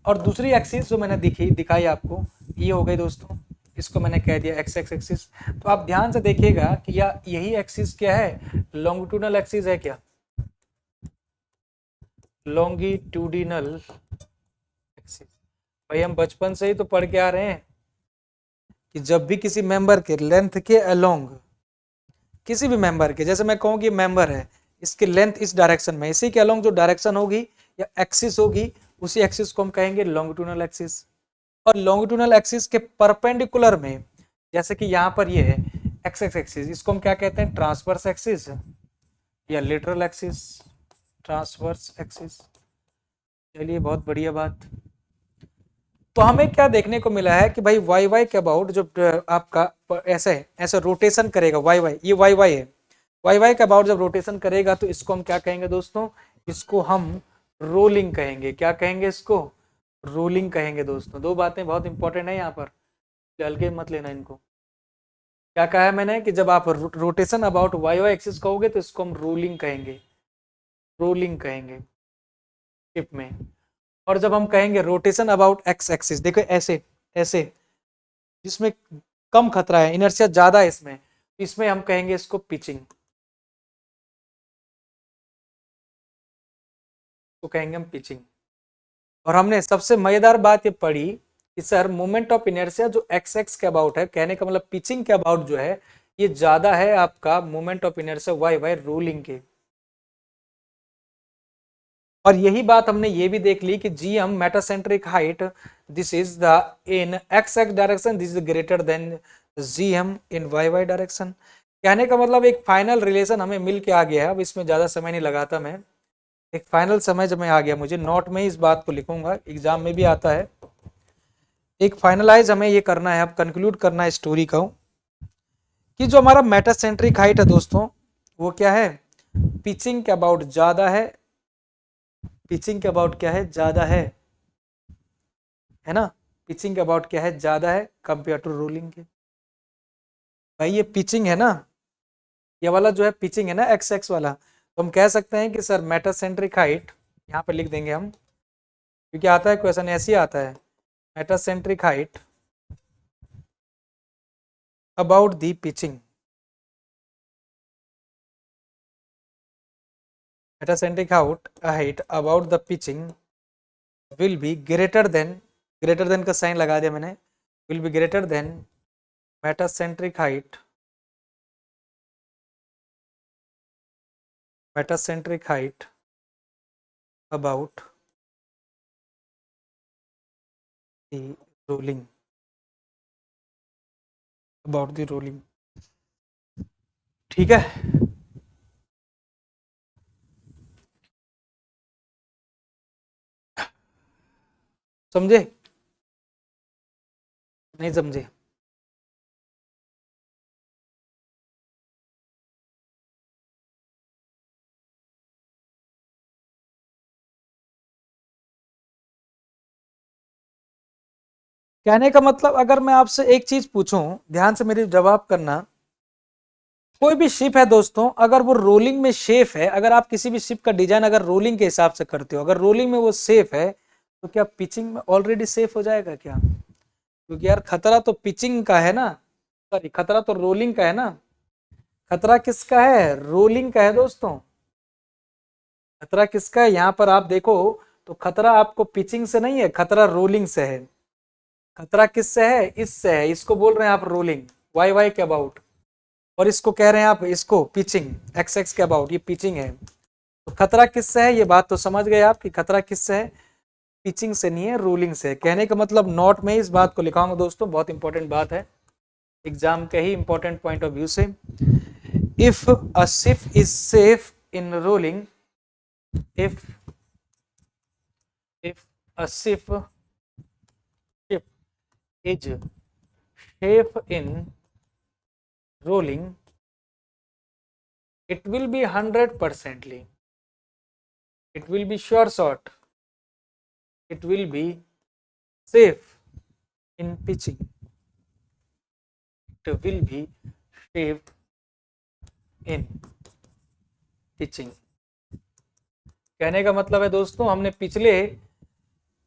और दूसरी एक्सिस जो मैंने दिखाई आपको, ये हो गई दोस्तों, इसको मैंने कह दिया एक्स एक्स एक्सिस। तो आप ध्यान से देखिएगा कि या यही एक्सिस क्या है, लॉन्गिट्यूडनल एक्सिस है क्या, लॉन्गिट्यूडिनल एक्सिस। भाई हम बचपन से ही तो पढ़ के आ रहे हैं कि जब भी किसी मेंबर के लेंथ के अलोंग, किसी भी मेंबर के, जैसे मैं कहूँ कि मेंबर है, इसकी लेंथ इस डायरेक्शन में, इसी के अलोंग जो डायरेक्शन होगी या एक्सिस होगी, उसी एक्सिस को हम कहेंगे लॉन्गिट्यूडनल एक्सिस। और लॉन्गिट्यूडनल एक्सिस के परपेंडिकुलर में, जैसे कि यहाँ पर ये है एक्स एक्स एक्सिस, इसको हम क्या कहते हैं, ट्रांसवर्स एक्सिस या लेटरल एक्सिस, ट्रांसवर्स एक्सिस। चलिए बहुत बढ़िया बात। तो हमें क्या देखने को मिला है कि भाई वाई वाई के अबाउट जो आपका ऐसे ऐसे रोटेशन करेगा, वाई वाई, ये वाई वाई है, वाई वाई के अबाउट जब रोटेशन करेगा तो इसको हम क्या कहेंगे दोस्तों, इसको हम रोलिंग कहेंगे। क्या कहेंगे इसको, रोलिंग कहेंगे दोस्तों। दो बातें बहुत इंपॉर्टेंट है यहाँ पर, हल्के मत लेना इनको। क्या कहा है मैंने कि जब आप rotation about Y Y axis कहोगे तो इसको हम रोलिंग कहेंगे। रोलिंग कहेंगे शिप में। और जब हम कहेंगे रोटेशन अबाउट एक्स एक्सिस, देखो ऐसे ऐसे, जिसमें कम खतरा है, इनर्शिया ज्यादा है इसमें, इसमें हम कहेंगे इसको पिचिंग, तो कहेंगे हम पिचिंग। और हमने सबसे मजेदार बात ये पढ़ी कि सर मोमेंट ऑफ इनर्शिया जो एक्स एक्स के अबाउट है, कहने का मतलब पिचिंग के अबाउट जो है ये ज्यादा है आपका moment of inertia Y Y rolling के। और यही बात हमने ये भी देख ली कि G M metacentric height this is the in X X direction, this is greater than G M in Y Y direction. कहने का मतलब एक फाइनल रिलेशन हमें मिल के आ गया है। अब इसमें ज्यादा समय नहीं लगाता मैं, एक फाइनल समय जब मैं आ गया, मुझे नोट में ही इस बात को लिखूंगा, एग्जाम में भी आता है। एक फाइनलाइज हमें ये करना है, अब कंक्लूड करना है स्टोरी का, कि जो हमारा मेटासेंट्रिक हाइट है दोस्तों वो क्या है, पिचिंग के अबाउट ज्यादा है, पिचिंग के अबाउट क्या है, ज्यादा है ना, पिचिंग के अबाउट क्या है, ज्यादा है कंपेयर टू रोलिंग के। भाई ये पिचिंग है ना, ये वाला जो है पिचिंग है ना एक्स एक्स वाला, तो हम कह सकते हैं कि सर मेटासेंट्रिक हाइट, यहाँ पे लिख देंगे हम, क्योंकि आता है क्वेश्चन ऐसे ही आता है, metacentric height about the pitching, metacentric height about the pitching will be greater then, greater than का साइन लगा दिया मैंने, will be greater then metacentric height, metacentric height about the rolling, about the rolling. ठीक है, समझे नहीं समझे? कहने का मतलब अगर मैं आपसे एक चीज पूछूं, ध्यान से मेरी जवाब करना, कोई भी शिप है दोस्तों, अगर वो रोलिंग में सेफ है, अगर आप किसी भी शिप का डिजाइन अगर रोलिंग के हिसाब से करते हो, अगर रोलिंग में वो सेफ है, तो क्या पिचिंग में ऑलरेडी सेफ हो जाएगा क्या? क्योंकि यार खतरा तो पिचिंग का है ना, सॉरी खतरा तो रोलिंग का है ना, खतरा किसका है, रोलिंग का है दोस्तों। खतरा किसका है यहाँ पर आप देखो, तो खतरा आपको पिचिंग से नहीं है, खतरा रोलिंग से है। खतरा किससे है, इससे है, इसको बोल रहे हैं आप रोलिंग वाई वाई के अबाउट, और इसको कह रहे हैं आप इसको पिचिंग एक्स एक्स के अबाउट, ये पिचिंग है। तो खतरा किससे है, ये बात तो समझ गए आप कि खतरा किससे है, पिचिंग से नहीं है, रोलिंग से है। कहने का मतलब नोट में इस बात को लिखाऊंगा दोस्तों, बहुत इंपॉर्टेंट बात है एग्जाम के ही इंपॉर्टेंट पॉइंट ऑफ व्यू से। If a ship is safe in rolling, if if a ship is safe in rolling, it will be 100%ly, it will be sure shot, it will be safe in pitching, it will be safe in pitching। कहने का मतलब है दोस्तों, हमने पिछले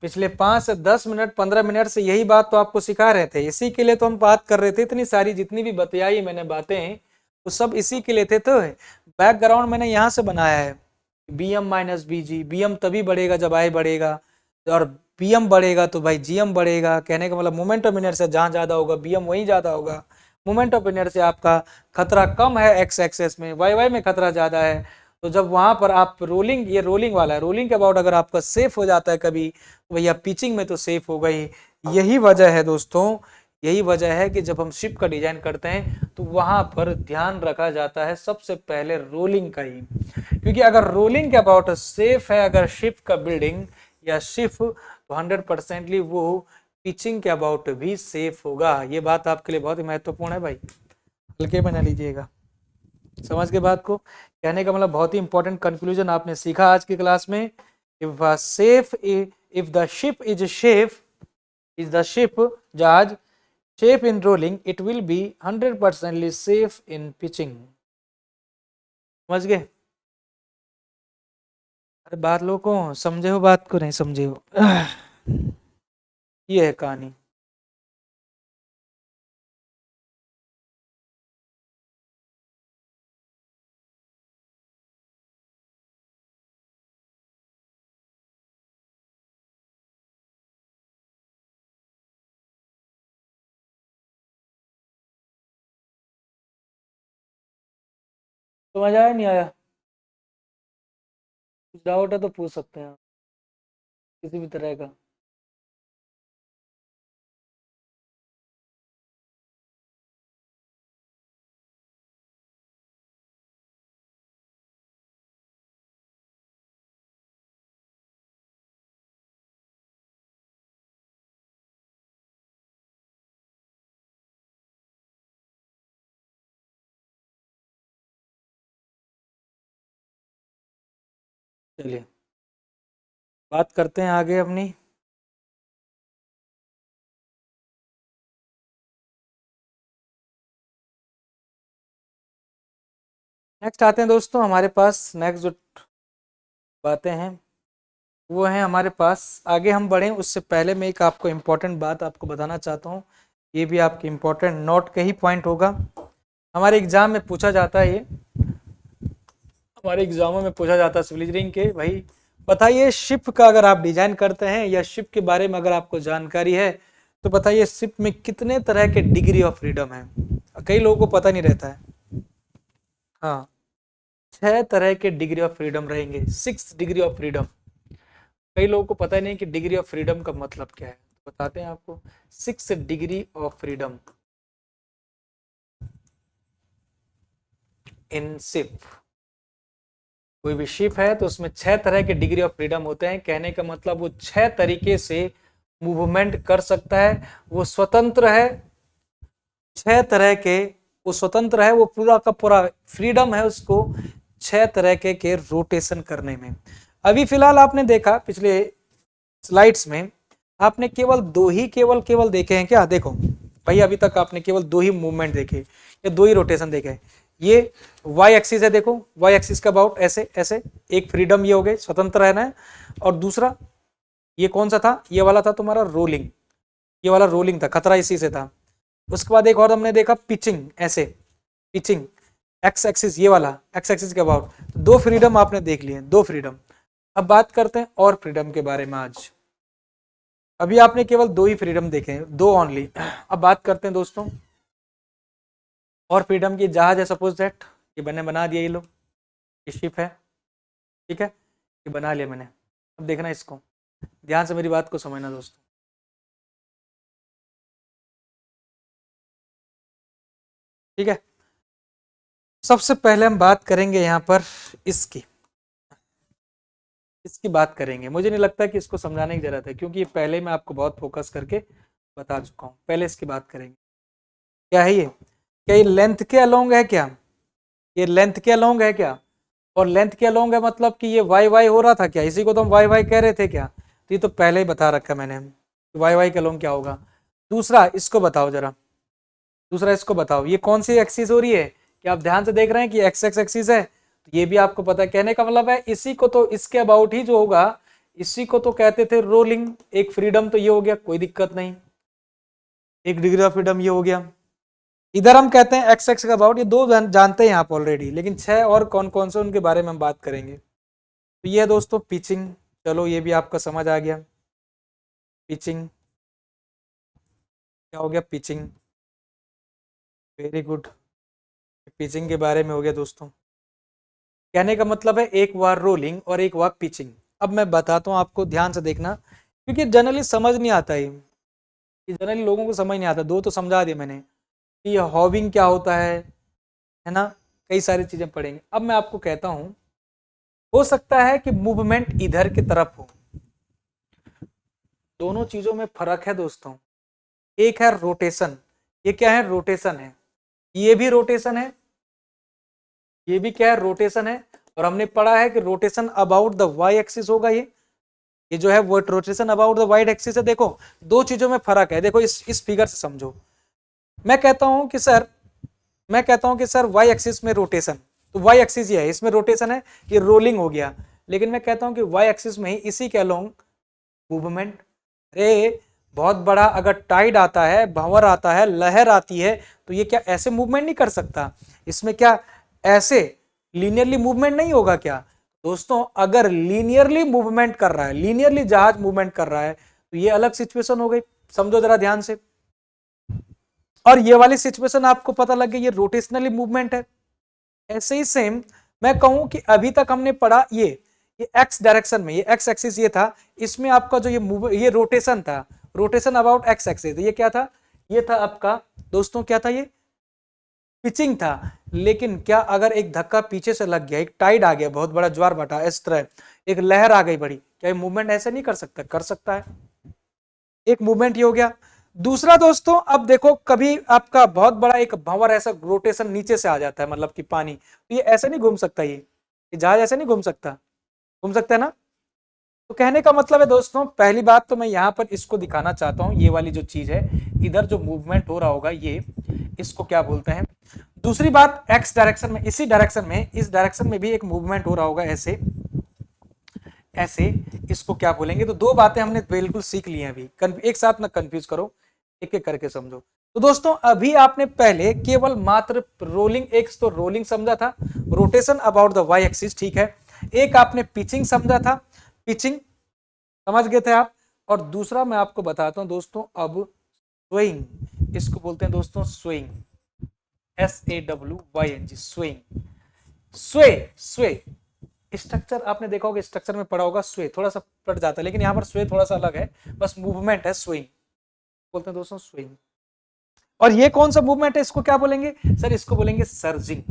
पिछले 5 से 10 minute 15 minute से यही बात तो आपको सिखा रहे थे, इसी के लिए तो हम बात कर रहे थे, इतनी सारी जितनी भी बतियाई मैंने बातें वो सब इसी के लिए थे। तो बैकग्राउंड मैंने यहाँ से बनाया है, बी एम माइनस बी जी, बी एम तभी बढ़ेगा जब आई बढ़ेगा, और बी एम बढ़ेगा तो भाई जी एम बढ़ेगा। कहने का मतलब मोमेंट ऑफ इनर्शिया जहाँ ज़्यादा होगा बी एम वहीं ज़्यादा होगा। मोमेंट ऑफ इनर्शिया आपका खतरा कम है एक्स एक्सेस में, वाई वाई में खतरा ज़्यादा है, तो जब वहाँ पर आप रोलिंग, ये रोलिंग वाला है, रोलिंग के अबाउट अगर आपका सेफ हो जाता है कभी, तो भैया पिचिंग में तो सेफ होगा ही। यही वजह है दोस्तों, यही वजह है कि जब हम शिप का डिजाइन करते हैं तो वहां पर ध्यान रखा जाता है सबसे पहले रोलिंग का ही, क्योंकि अगर रोलिंग के अबाउट सेफ है अगर शिप का बिल्डिंग या शिप, तो 100%ली वो पिचिंग के अबाउट भी सेफ होगा। ये बात आपके लिए बहुत ही महत्वपूर्ण है भाई, हल्के में ना लीजिएगा, समझ के बात को। कहने का मतलब बहुत ही इंपॉर्टेंट कंक्लूजन आपने सीखा आज की क्लास में। If safe, if the ship is safe, is the ship जहाज safe in rolling, it will be 100%ly safe in pitching। समझ गए? अरे बात लो को समझे हो, बात को नहीं समझे हो। ये है कहानी। समझ आया नहीं आया? कुछ डाउट है तो पूछ सकते हैं आप, किसी भी तरह का। चलिए बात करते हैं आगे अपनी। नेक्स्ट आते हैं दोस्तों, हमारे पास नेक्स्ट जो बातें हैं वो हैं हमारे पास। आगे हम बढ़ें उससे पहले मैं एक आपको इम्पोर्टेंट बात आपको बताना चाहता हूँ। ये भी आपके इम्पोर्टेंट नोट का ही पॉइंट होगा। हमारे एग्जाम में पूछा जाता है ये, हमारे एग्जामों में पूछा जाता है सिविल इंजीनियरिंग के, भाई बताइए शिप का अगर आप डिजाइन करते हैं या शिप के बारे में अगर आपको जानकारी है तो बताइए शिप में कितने तरह के डिग्री ऑफ फ्रीडम है। कई लोगों को पता नहीं रहता है। हाँ, 6 तरह के डिग्री ऑफ फ्रीडम रहेंगे, 6 डिग्री ऑफ फ्रीडम। कई लोगों को पता ही नहीं कि डिग्री ऑफ फ्रीडम का मतलब क्या है, तो बताते हैं आपको। 6 degree of freedom in ship. कोई भी शिप है तो उसमें 6 तरह के डिग्री ऑफ फ्रीडम होते हैं। कहने का मतलब वो 6 तरीके से मूवमेंट कर सकता है, वो स्वतंत्र है। 6 तरह के वो स्वतंत्र है, वो पूरा का पूरा फ्रीडम है उसको 6 तरह के रोटेशन करने में। अभी फिलहाल आपने देखा पिछले स्लाइड्स में, आपने केवल दो ही केवल देखे हैं क्या? देखो भाई अभी तक आपने केवल दो ही मूवमेंट देखे या दो ही रोटेशन देखे। ये वाई एक्सिस है, देखो वाई एक्सिस का अबाउट ऐसे ऐसे, एक फ्रीडम ये हो गए स्वतंत्र रहना है। और दूसरा ये कौन सा था? ये वाला था तुम्हारा रोलिंग, ये वाला रोलिंग था, खतरा इसी से था। उसके बाद एक और हमने देखा पिचिंग, ऐसे पिचिंग एक्स एक्सिस, ये वाला एक्स एक्सिस के अबाउट। दो फ्रीडम आपने देख लिए, दो फ्रीडम। अब बात करते हैं और फ्रीडम के बारे में आज। अभी आपने केवल दो ही फ्रीडम देखे हैं, दो ओनली। अब बात करते हैं दोस्तों और फ्रीडम की। जहाज है सपोज दैट, ये मैंने बना दिया, ये लोग ये शिप है, ठीक है, ये बना लिया मैंने। अब देखना इसको, ध्यान से मेरी बात को समझना दोस्तों। ठीक है, सबसे पहले हम बात करेंगे यहाँ पर इसकी इसकी बात करेंगे। मुझे नहीं लगता कि इसको समझाने की जरूरत है क्योंकि ये पहले मैं आपको बहुत फोकस करके बता चुका हूँ। पहले इसकी बात करेंगे। क्या है ये? क्या ये लेंथ के अलोंग है क्या? ये लेंथ के अलोंग है क्या? और लेंथ के अलोंग है मतलब कि ये वाई वाई हो रहा था क्या? इसी को तो हम वाई वाई कह रहे थे क्या? तो ये तो पहले ही बता रखा मैंने, वाई वाई के अलोंग क्या होगा। दूसरा इसको बताओ जरा, दूसरा इसको बताओ, ये कौन सी एक्सिस हो रही है? कि आप ध्यान से देख रहे हैं कि एक्स एक्स एक्सिस है, तो ये भी आपको पता है। कहने का मतलब है इसी को तो, इसके अबाउट ही जो होगा इसी को तो कहते थे रोलिंग। एक फ्रीडम तो ये हो गया, कोई दिक्कत नहीं, एक डिग्री ऑफ फ्रीडम ये हो गया। इधर हम कहते हैं एक्स एक्स का अबाउट, ये दो जानते हैं आप ऑलरेडी, लेकिन 6 और कौन कौन से उनके बारे में हम बात करेंगे। तो ये है दोस्तों पिचिंग, चलो ये भी आपका समझ आ गया। पिचिंग क्या हो गया? Pitching, very good. पिचिंग के बारे में हो गया दोस्तों। कहने का मतलब है एक बार रोलिंग और एक बार पिचिंग। अब मैं बताता हूँ आपको, ध्यान से देखना, क्योंकि जनरली समझ नहीं आता है, जनरली लोगों को समझ नहीं आता। दो तो समझा दिया मैंने कि ये हॉविंग क्या होता है ना, कई सारी चीजें पढ़ेंगे। अब मैं आपको कहता हूँ, हो सकता है कि मूवमेंट इधर की तरफ हो। दोनों चीजों में फर्क है दोस्तों। एक है रोटेशन, ये क्या है? रोटेशन है। ये भी रोटेशन है, ये भी क्या है? रोटेशन है। और हमने पढ़ा है कि rotation about the Y axis होगा। ये जो है वो rotation about the Y axis है। देखो दो चीजों में फर्क है, देखो इस फिगर से समझो। मैं कहता हूं कि सर, मैं कहता हूं कि सर वाई एक्सिस में रोटेशन, तो वाई एक्सिस ये है, इसमें रोटेशन है, ये रोलिंग हो गया। लेकिन मैं कहता हूं कि वाई एक्सिस में ही इसी के अलोंग मूवमेंट। अरे बहुत बड़ा अगर टाइड आता है, भंवर आता है, लहर आती है, तो ये क्या ऐसे मूवमेंट नहीं कर सकता? इसमें क्या ऐसे लीनियरली मूवमेंट नहीं होगा क्या? दोस्तों अगर लीनियरली मूवमेंट कर रहा है, लीनियरली जहाज मूवमेंट कर रहा है, तो ये अलग सिचुएशन हो गई। समझो जरा ध्यान से। और ये वाली सिचुएशन आपको पता लग गई, ये रोटेशनली मूवमेंट है। ऐसे ही सेम मैं कहूं कि अभी तक हमने पढ़ा ये एक्स डायरेक्शन में, ये एक्स एक्सिस ये था, इसमें आपका जो ये रोटेशन था, रोटेशन अबाउट एक्स एक्सिस, ये क्या था? ये था आपका दोस्तों, क्या था? ये पिचिंग था। लेकिन क्या अगर एक धक्का पीछे से लग गया, एक टाइड आ गया, बहुत बड़ा ज्वार भाटा इस तरह, एक लहर आ गई बड़ी, क्या ये मूवमेंट ऐसे नहीं कर सकता? कर सकता है। एक मूवमेंट ये हो गया। दूसरा दोस्तों, अब देखो कभी आपका बहुत बड़ा एक भंवर ऐसा रोटेशन नीचे से आ जाता है, मतलब कि पानी, तो ये ऐसे नहीं घूम सकता, ये जहाज ऐसे नहीं घूम सकता। घूम सकता है ना? तो कहने का मतलब है दोस्तों, पहली बात तो मैं यहां पर इसको दिखाना चाहता हूं, ये वाली जो चीज है, इधर जो मूवमेंट हो रहा होगा ये, इसको क्या बोलते हैं? दूसरी बात, एक्स डायरेक्शन में, इसी डायरेक्शन में, इस डायरेक्शन में भी एक मूवमेंट हो रहा होगा ऐसे ऐसे, इसको क्या बोलेंगे? तो दो बातें हमने बिल्कुल सीख ली हैं अभी, एक साथ ना कंफ्यूज करो, एक एक करके समझो। तो दोस्तों अभी आपने पहले केवल मात्र रोलिंग, एक तो रोलिंग समझा था, rotation about the Y axis, ठीक है। एक आपने पिचिंग समझा था, पिचिंग समझ गए थे आप। और दूसरा मैं आपको बताता हूं दोस्तों, अब स्विंग, इसको बोलते हैं दोस्तों स्विंग, SAWYNG, स्विंग। स्वे, स्वे स्ट्रक्चर आपने देखा होगा, स्ट्रक्चर में पढ़ा होगा, स्वे थोड़ा सा पड़ जाता है, लेकिन यहाँ पर स्वे थोड़ा सा अलग है, बस मूवमेंट है, स्विंग बोलते हैं दोस्तों, स्विंग। और ये कौन सा मूवमेंट है, इसको क्या बोलेंगे सर? इसको बोलेंगे सर्जिंग,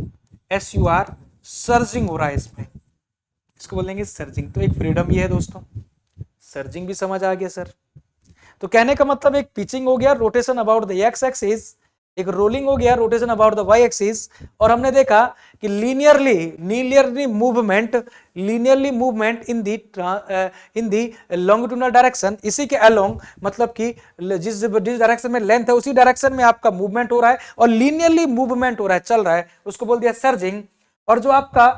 SUR, सर्जिंग हो रहा है इसमें, इसको बोलेंगे सर्जिंग। तो एक फ्रीडम ये है दोस्तों, सर्जिंग भी समझ आ गया सर। तो कहने का मतलब एक पिचिंग हो गया, rotation about the X axis, एक रोलिंग हो गया, rotation about the Y axis. और हमने देखा कि linearly movement in the longitudinal direction, इसी के अलोंग, मतलब कि जिस डायरेक्शन में लेंथ है उसी डायरेक्शन में आपका मूवमेंट हो रहा है, और लीनियरली मूवमेंट हो रहा है, चल रहा है, उसको बोल दिया सर्जिंग। और जो आपका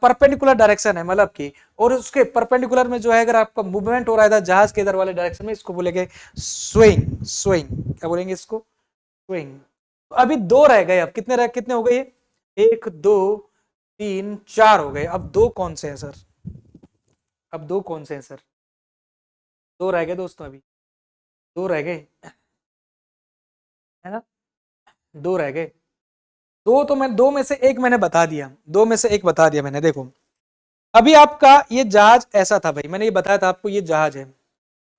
परपेंडिकुलर डायरेक्शन है, मतलब कि, और उसके परपेंडिकुलर में जो है अगर आपका मूवमेंट हो रहा है जहाज के इधर वाले डायरेक्शन में, इसको बोलेंगे स्विंग। स्विंग क्या बोलेंगे इसको? स्विंग। तो अभी दो रह गए, अब कितने हो गए? एक, दो, तीन, चार हो गए। अब दो कौन से हैं सर? अब दो कौन से हैं सर? दो रह गए दोस्तों, अभी दो रह गए, है ना? दो रह गए। दो तो मैं, दो में से एक मैंने बता दिया, दो में से एक बता दिया मैंने। देखो अभी आपका ये जहाज ऐसा था भाई, मैंने ये बताया था आपको, ये जहाज है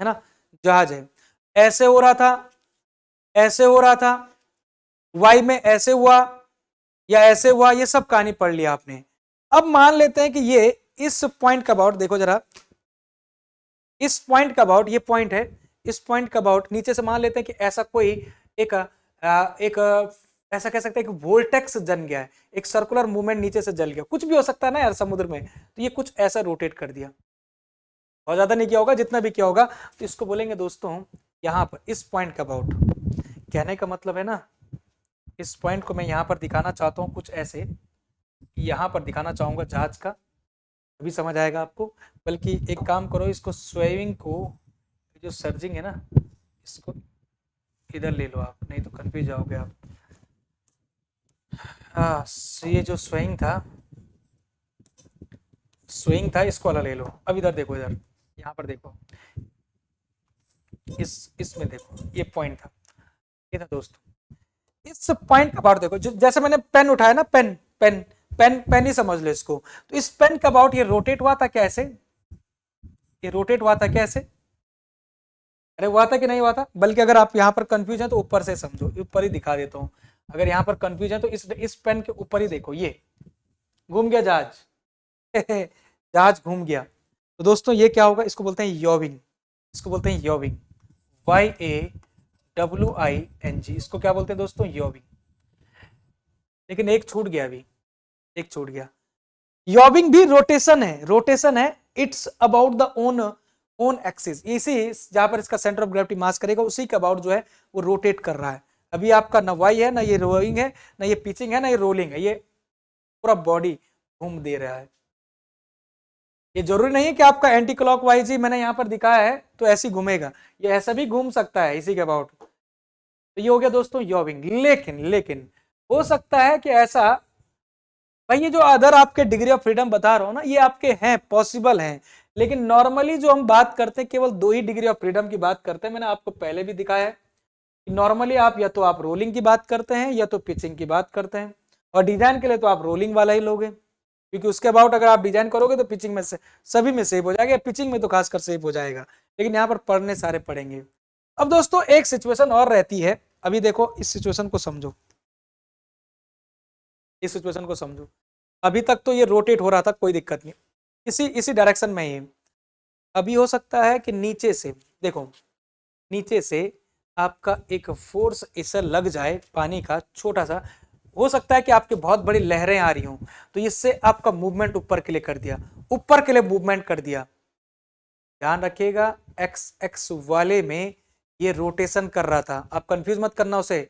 ना? जहाज है, ऐसे हो रहा था, ऐसे हो रहा था, वाई में ऐसे हुआ या ऐसे हुआ, ये सब कहानी पढ़ लिया आपने। अब मान लेते हैं कि ये इस पॉइंट का अबाउट, देखो जरा, इस पॉइंट का अबाउट, ये पॉइंट है, इस पॉइंट का अबाउट नीचे से मान लेते हैं कि ऐसा कोई एक ऐसा कह सकते हैं कि वोल्टेक्स जन गया है, एक सर्कुलर मूवमेंट नीचे से जल गया, कुछ भी हो सकता है ना यार समुद्र में, तो ये कुछ ऐसा रोटेट कर दिया, बहुत ज्यादा नहीं किया होगा, जितना भी किया होगा, तो इसको बोलेंगे दोस्तों यहां पर इस पॉइंट का अबाउट। कहने का मतलब है ना, इस पॉइंट को मैं यहां पर दिखाना चाहता हूं कुछ ऐसे, यहां पर दिखाना चाहूंगा जहाज का, अभी समझ आएगा आपको। बल्कि एक काम करो, इसको स्वेविंग को, जो सर्जिंग है ना, इसको इधर ले लो आप, नहीं तो कंफ्यूज जाओगे आप। हाँ, ये जो स्विंग था, इसको वाला ले लो। अब इधर देखो, इधर यहाँ पर देखो, इसमें देखो, ये पॉइंट था, ये था दोस्तों। इस पॉइंट का अबाउट देखो, जैसे मैंने पेन उठाया ना, पेन पेन पेन पेन ही समझ लो इसको, तो इस पेन का अबाउट ये रोटेट हुआ था क्या ऐसे? ये रोटेट हुआ था क्या ऐसे? अरे हुआ था कि नहीं हुआ था? बल्कि अगर आप यहाँ पर कंफ्यूज हैं तो ऊपर से समझो, ऊपर ही दिखा देता हूँ। अगर यहाँ पर कंफ्यूज है तो इस पेन के ऊपर ही देखो, ये घूम गया जहाज जहाज घूम गया। तो दोस्तों ये क्या होगा? इसको बोलते हैं यॉविंग, इसको बोलते हैं यॉविंग, YAWING, इसको क्या बोलते हैं दोस्तों? यॉविंग। लेकिन एक छूट गया, अभी एक छूट गया। यॉबिंग भी रोटेशन है, रोटेशन है, it's about the own axis, इसी जहां पर इसका सेंटर ऑफ ग्रेविटी मास करेगा उसी के अबाउट जो है वो रोटेट कर रहा है। अभी आपका ना वाई है, ना ये रोइंग है, ना ये पिचिंग है, ना ये रोलिंग है, ये पूरा बॉडी घूम दे रहा है। ये जरूरी नहीं है कि आपका एंटी क्लॉकवाइज ही मैंने यहाँ पर दिखाया है तो ऐसे ही घूमेगा, ये ऐसा भी घूम सकता है इसी के अबाउट। तो ये हो गया दोस्तों यॉबिंग। लेकिन लेकिन हो सकता है कि ऐसा, भाई ये जो अदर आपके डिग्री ऑफ फ्रीडम बता रहा हूं ना, ये आपके हैं, पॉसिबल हैं, लेकिन नॉर्मली जो हम बात करते हैं केवल 2 ही डिग्री ऑफ फ्रीडम की बात करते हैं। मैंने आपको पहले भी दिखाया है कि नॉर्मली आप या तो आप रोलिंग की बात करते हैं या तो पिचिंग की बात करते हैं, और डिजाइन के लिए तो आप रोलिंग वाला ही लोगे, क्योंकि उसके अबाउट अगर आप डिजाइन करोगे तो पिचिंग में से सभी में सेव हो जाएगा, पिचिंग में तो खासकर सेव हो जाएगा, लेकिन यहाँ पर पढ़ने सारे पढ़ेंगे। अब दोस्तों एक सिचुएशन और रहती है, अभी देखो इस सिचुएशन को समझो, इस सिचुएशन को समझो। अभी तक तो ये रोटेट हो रहा था, कोई दिक्कत नहीं, इसी इसी डायरेक्शन में ही। अभी हो सकता है कि नीचे से, देखो नीचे से आपका एक फोर्स ऐसा लग जाए पानी का छोटा सा, हो सकता है कि आपके बहुत बड़ी लहरें आ रही हों, तो इससे आपका मूवमेंट ऊपर के लिए कर दिया, ऊपर के लिए मूवमेंट कर दिया। ध्यान रखिएगा एक्स एक्स वाले में ये रोटेशन कर रहा था, आप कंफ्यूज मत करना उसे,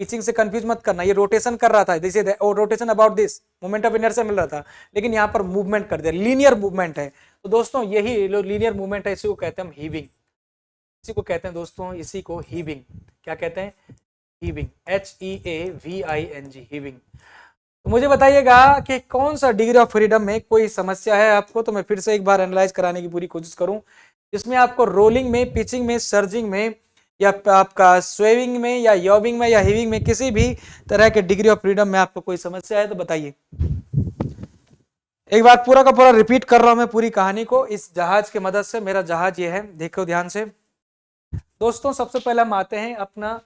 पिचिंग से कंफ्यूज मत करना, ये रोटेशन कर रहा था, this is rotation about this, moment of inertia मिल रहा था, लेकिन यहाँ पर मूवमेंट कर दिया, लीनियर मूवमेंट है। तो दोस्तों यही लीनियर मूवमेंट है, इसी को कहते हैं हम हीविंग, इसी को कहते हैं दोस्तों, इसी को हीविंग, क्या कहते हैं, हीविंग, HEAVING, हीविंग। तो मुझे बताइएगा कि कौन सा डिग्री ऑफ फ्रीडम में कोई समस्या है आपको, तो मैं फिर से एक बार एनालाइज कराने की पूरी कोशिश करूं, जिसमें आपको रोलिंग में, पिचिंग में, सर्जिंग में, या आपका स्वेविंग में, या यॉबिंग में, या हीविंग में, किसी भी तरह के डिग्री ऑफ फ्रीडम में आपको कोई समस्या है तो बताइए। एक बार पूरा का पूरा रिपीट कर रहा हूं मैं पूरी कहानी को इस जहाज की मदद से। मेरा जहाज ये है, देखो ध्यान से दोस्तों। सबसे पहले हम आते हैं अपना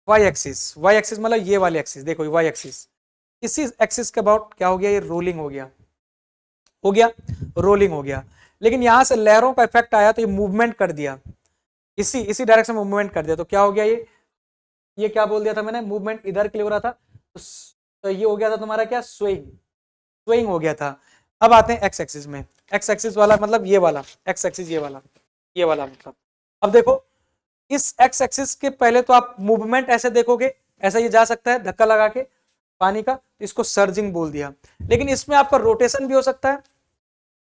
वाई एक्सिस, वाई एक्सिस मतलब ये वाली एक्सिस, देखो वाई एक्सिस, इसी एक्सिस के अबाउट क्या हो गया, ये रोलिंग हो गया, हो गया रोलिंग हो गया, लेकिन यहां से लहरों का इफेक्ट आया तो ये मूवमेंट कर दिया, इसी डायरेक्शन में मूवमेंट कर दिया, तो क्या हो गया, ये क्या बोल दिया था मैंने, मूवमेंट इधर के लिए हो रहा था, तो ये हो गया था तुम्हारा क्या, स्विंग, स्विंग हो गया था। अब आते हैं एक्स एक्सिस में, एक्स एक्सिस वाला मतलब ये वाला एक्स एक्सिस, ये वाला मतलब, अब देखो इस एक्स एक्सिस के पहले तो आप मूवमेंट ऐसे देखोगे, ऐसा ये जा सकता है धक्का लगा के पानी का, इसको सर्जिंग बोल दिया, लेकिन इसमें आपका रोटेशन भी हो सकता है।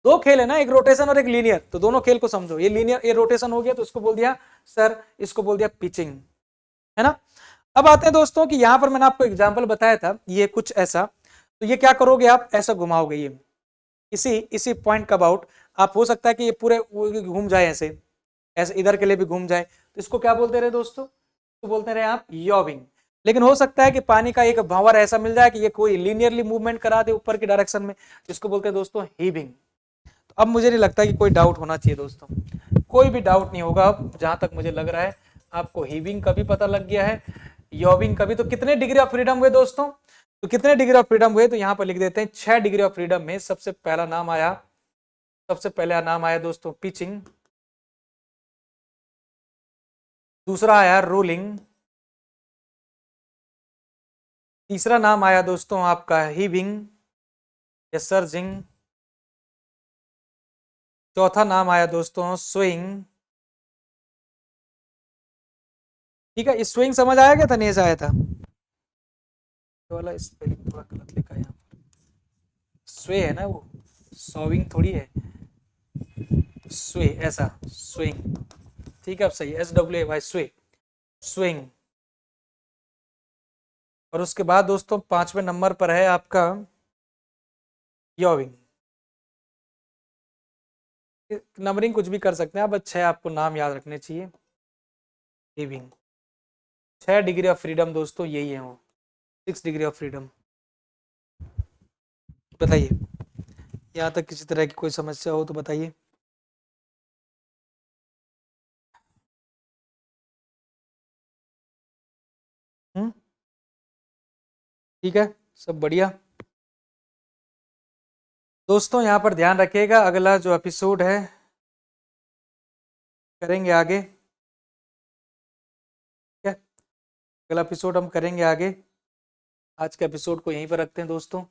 दो खेल है ना, एक रोटेशन और एक लीनियर, तो दोनों खेल को समझो, ये लीनियर, ये रोटेशन हो गया तो इसको बोल दिया सर, इसको बोल दिया पिचिंग, है ना। अब आते हैं दोस्तों कि यहां पर मैंने आपको एग्जांपल बताया था, ये कुछ ऐसा, तो ये क्या करोगे आप, ऐसा घुमाओगे, ये इसी पॉइंट का अबाउट आप, हो सकता है कि ये पूरे घूम जाए ऐसे, ऐसे इधर के लिए भी घूम जाए, तो इसको क्या बोलते रहे दोस्तों, तो बोलते रहे आप यॉबिंग। लेकिन हो सकता है कि पानी का एक भंवर ऐसा मिल जाए कि ये कोई लीनियरली मूवमेंट करा दे ऊपर की डायरेक्शन में, जिसको बोलते हैं दोस्तों हीविंग। तो अब मुझे नहीं लगता कि कोई डाउट होना चाहिए दोस्तों, कोई भी डाउट नहीं होगा अब, जहां तक मुझे लग रहा है आपको हीविंग का भी पता लग गया है, यॉबिंग का भी। तो कितने डिग्री ऑफ फ्रीडम हुए दोस्तों, तो कितने डिग्री ऑफ फ्रीडम हुए, तो यहाँ पर लिख देते हैं 6 डिग्री ऑफ फ्रीडम में सबसे पहला नाम आया, सबसे पहला नाम आया दोस्तों पिचिंग, दूसरा आया रोलिंग, तीसरा नाम आया दोस्तों आपका हीविंग या सर्जिंग, चौथा नाम आया दोस्तों स्विंग। ठीक है, स्विंग समझ आया क्या था, नहीं आया था, वाला स्पेलिंग थोड़ा गलत लिखा है यहाँ पर, स्वे है ना वो, सॉविंग थोड़ी है, स्वे ऐसा, स्विंग, ठीक है अब सही, SWAY स्वे, स्विंग। और उसके बाद दोस्तों 5वें नंबर पर है आपका यॉबिंग। नंबरिंग कुछ भी कर सकते हैं आप, अच्छा है आपको नाम याद रखने चाहिए, हीविंग। 6 डिग्री ऑफ फ्रीडम दोस्तों यही है वो, 6 डिग्री ऑफ फ्रीडम। बताइए यहाँ तक किसी तरह की कोई समस्या हो तो बताइए। ठीक है, सब बढ़िया दोस्तों। यहाँ पर ध्यान रखिएगा, अगला जो एपिसोड है करेंगे आगे, ठीक है, अगला एपिसोड हम करेंगे आगे। आज के एपिसोड को यहीं पर रखते हैं दोस्तों।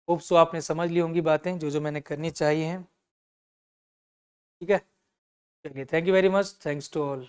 होप सो आपने समझ ली होंगी बातें जो जो मैंने करनी चाहिए हैं, ठीक है। चलिए, thank you very much, thanks to all.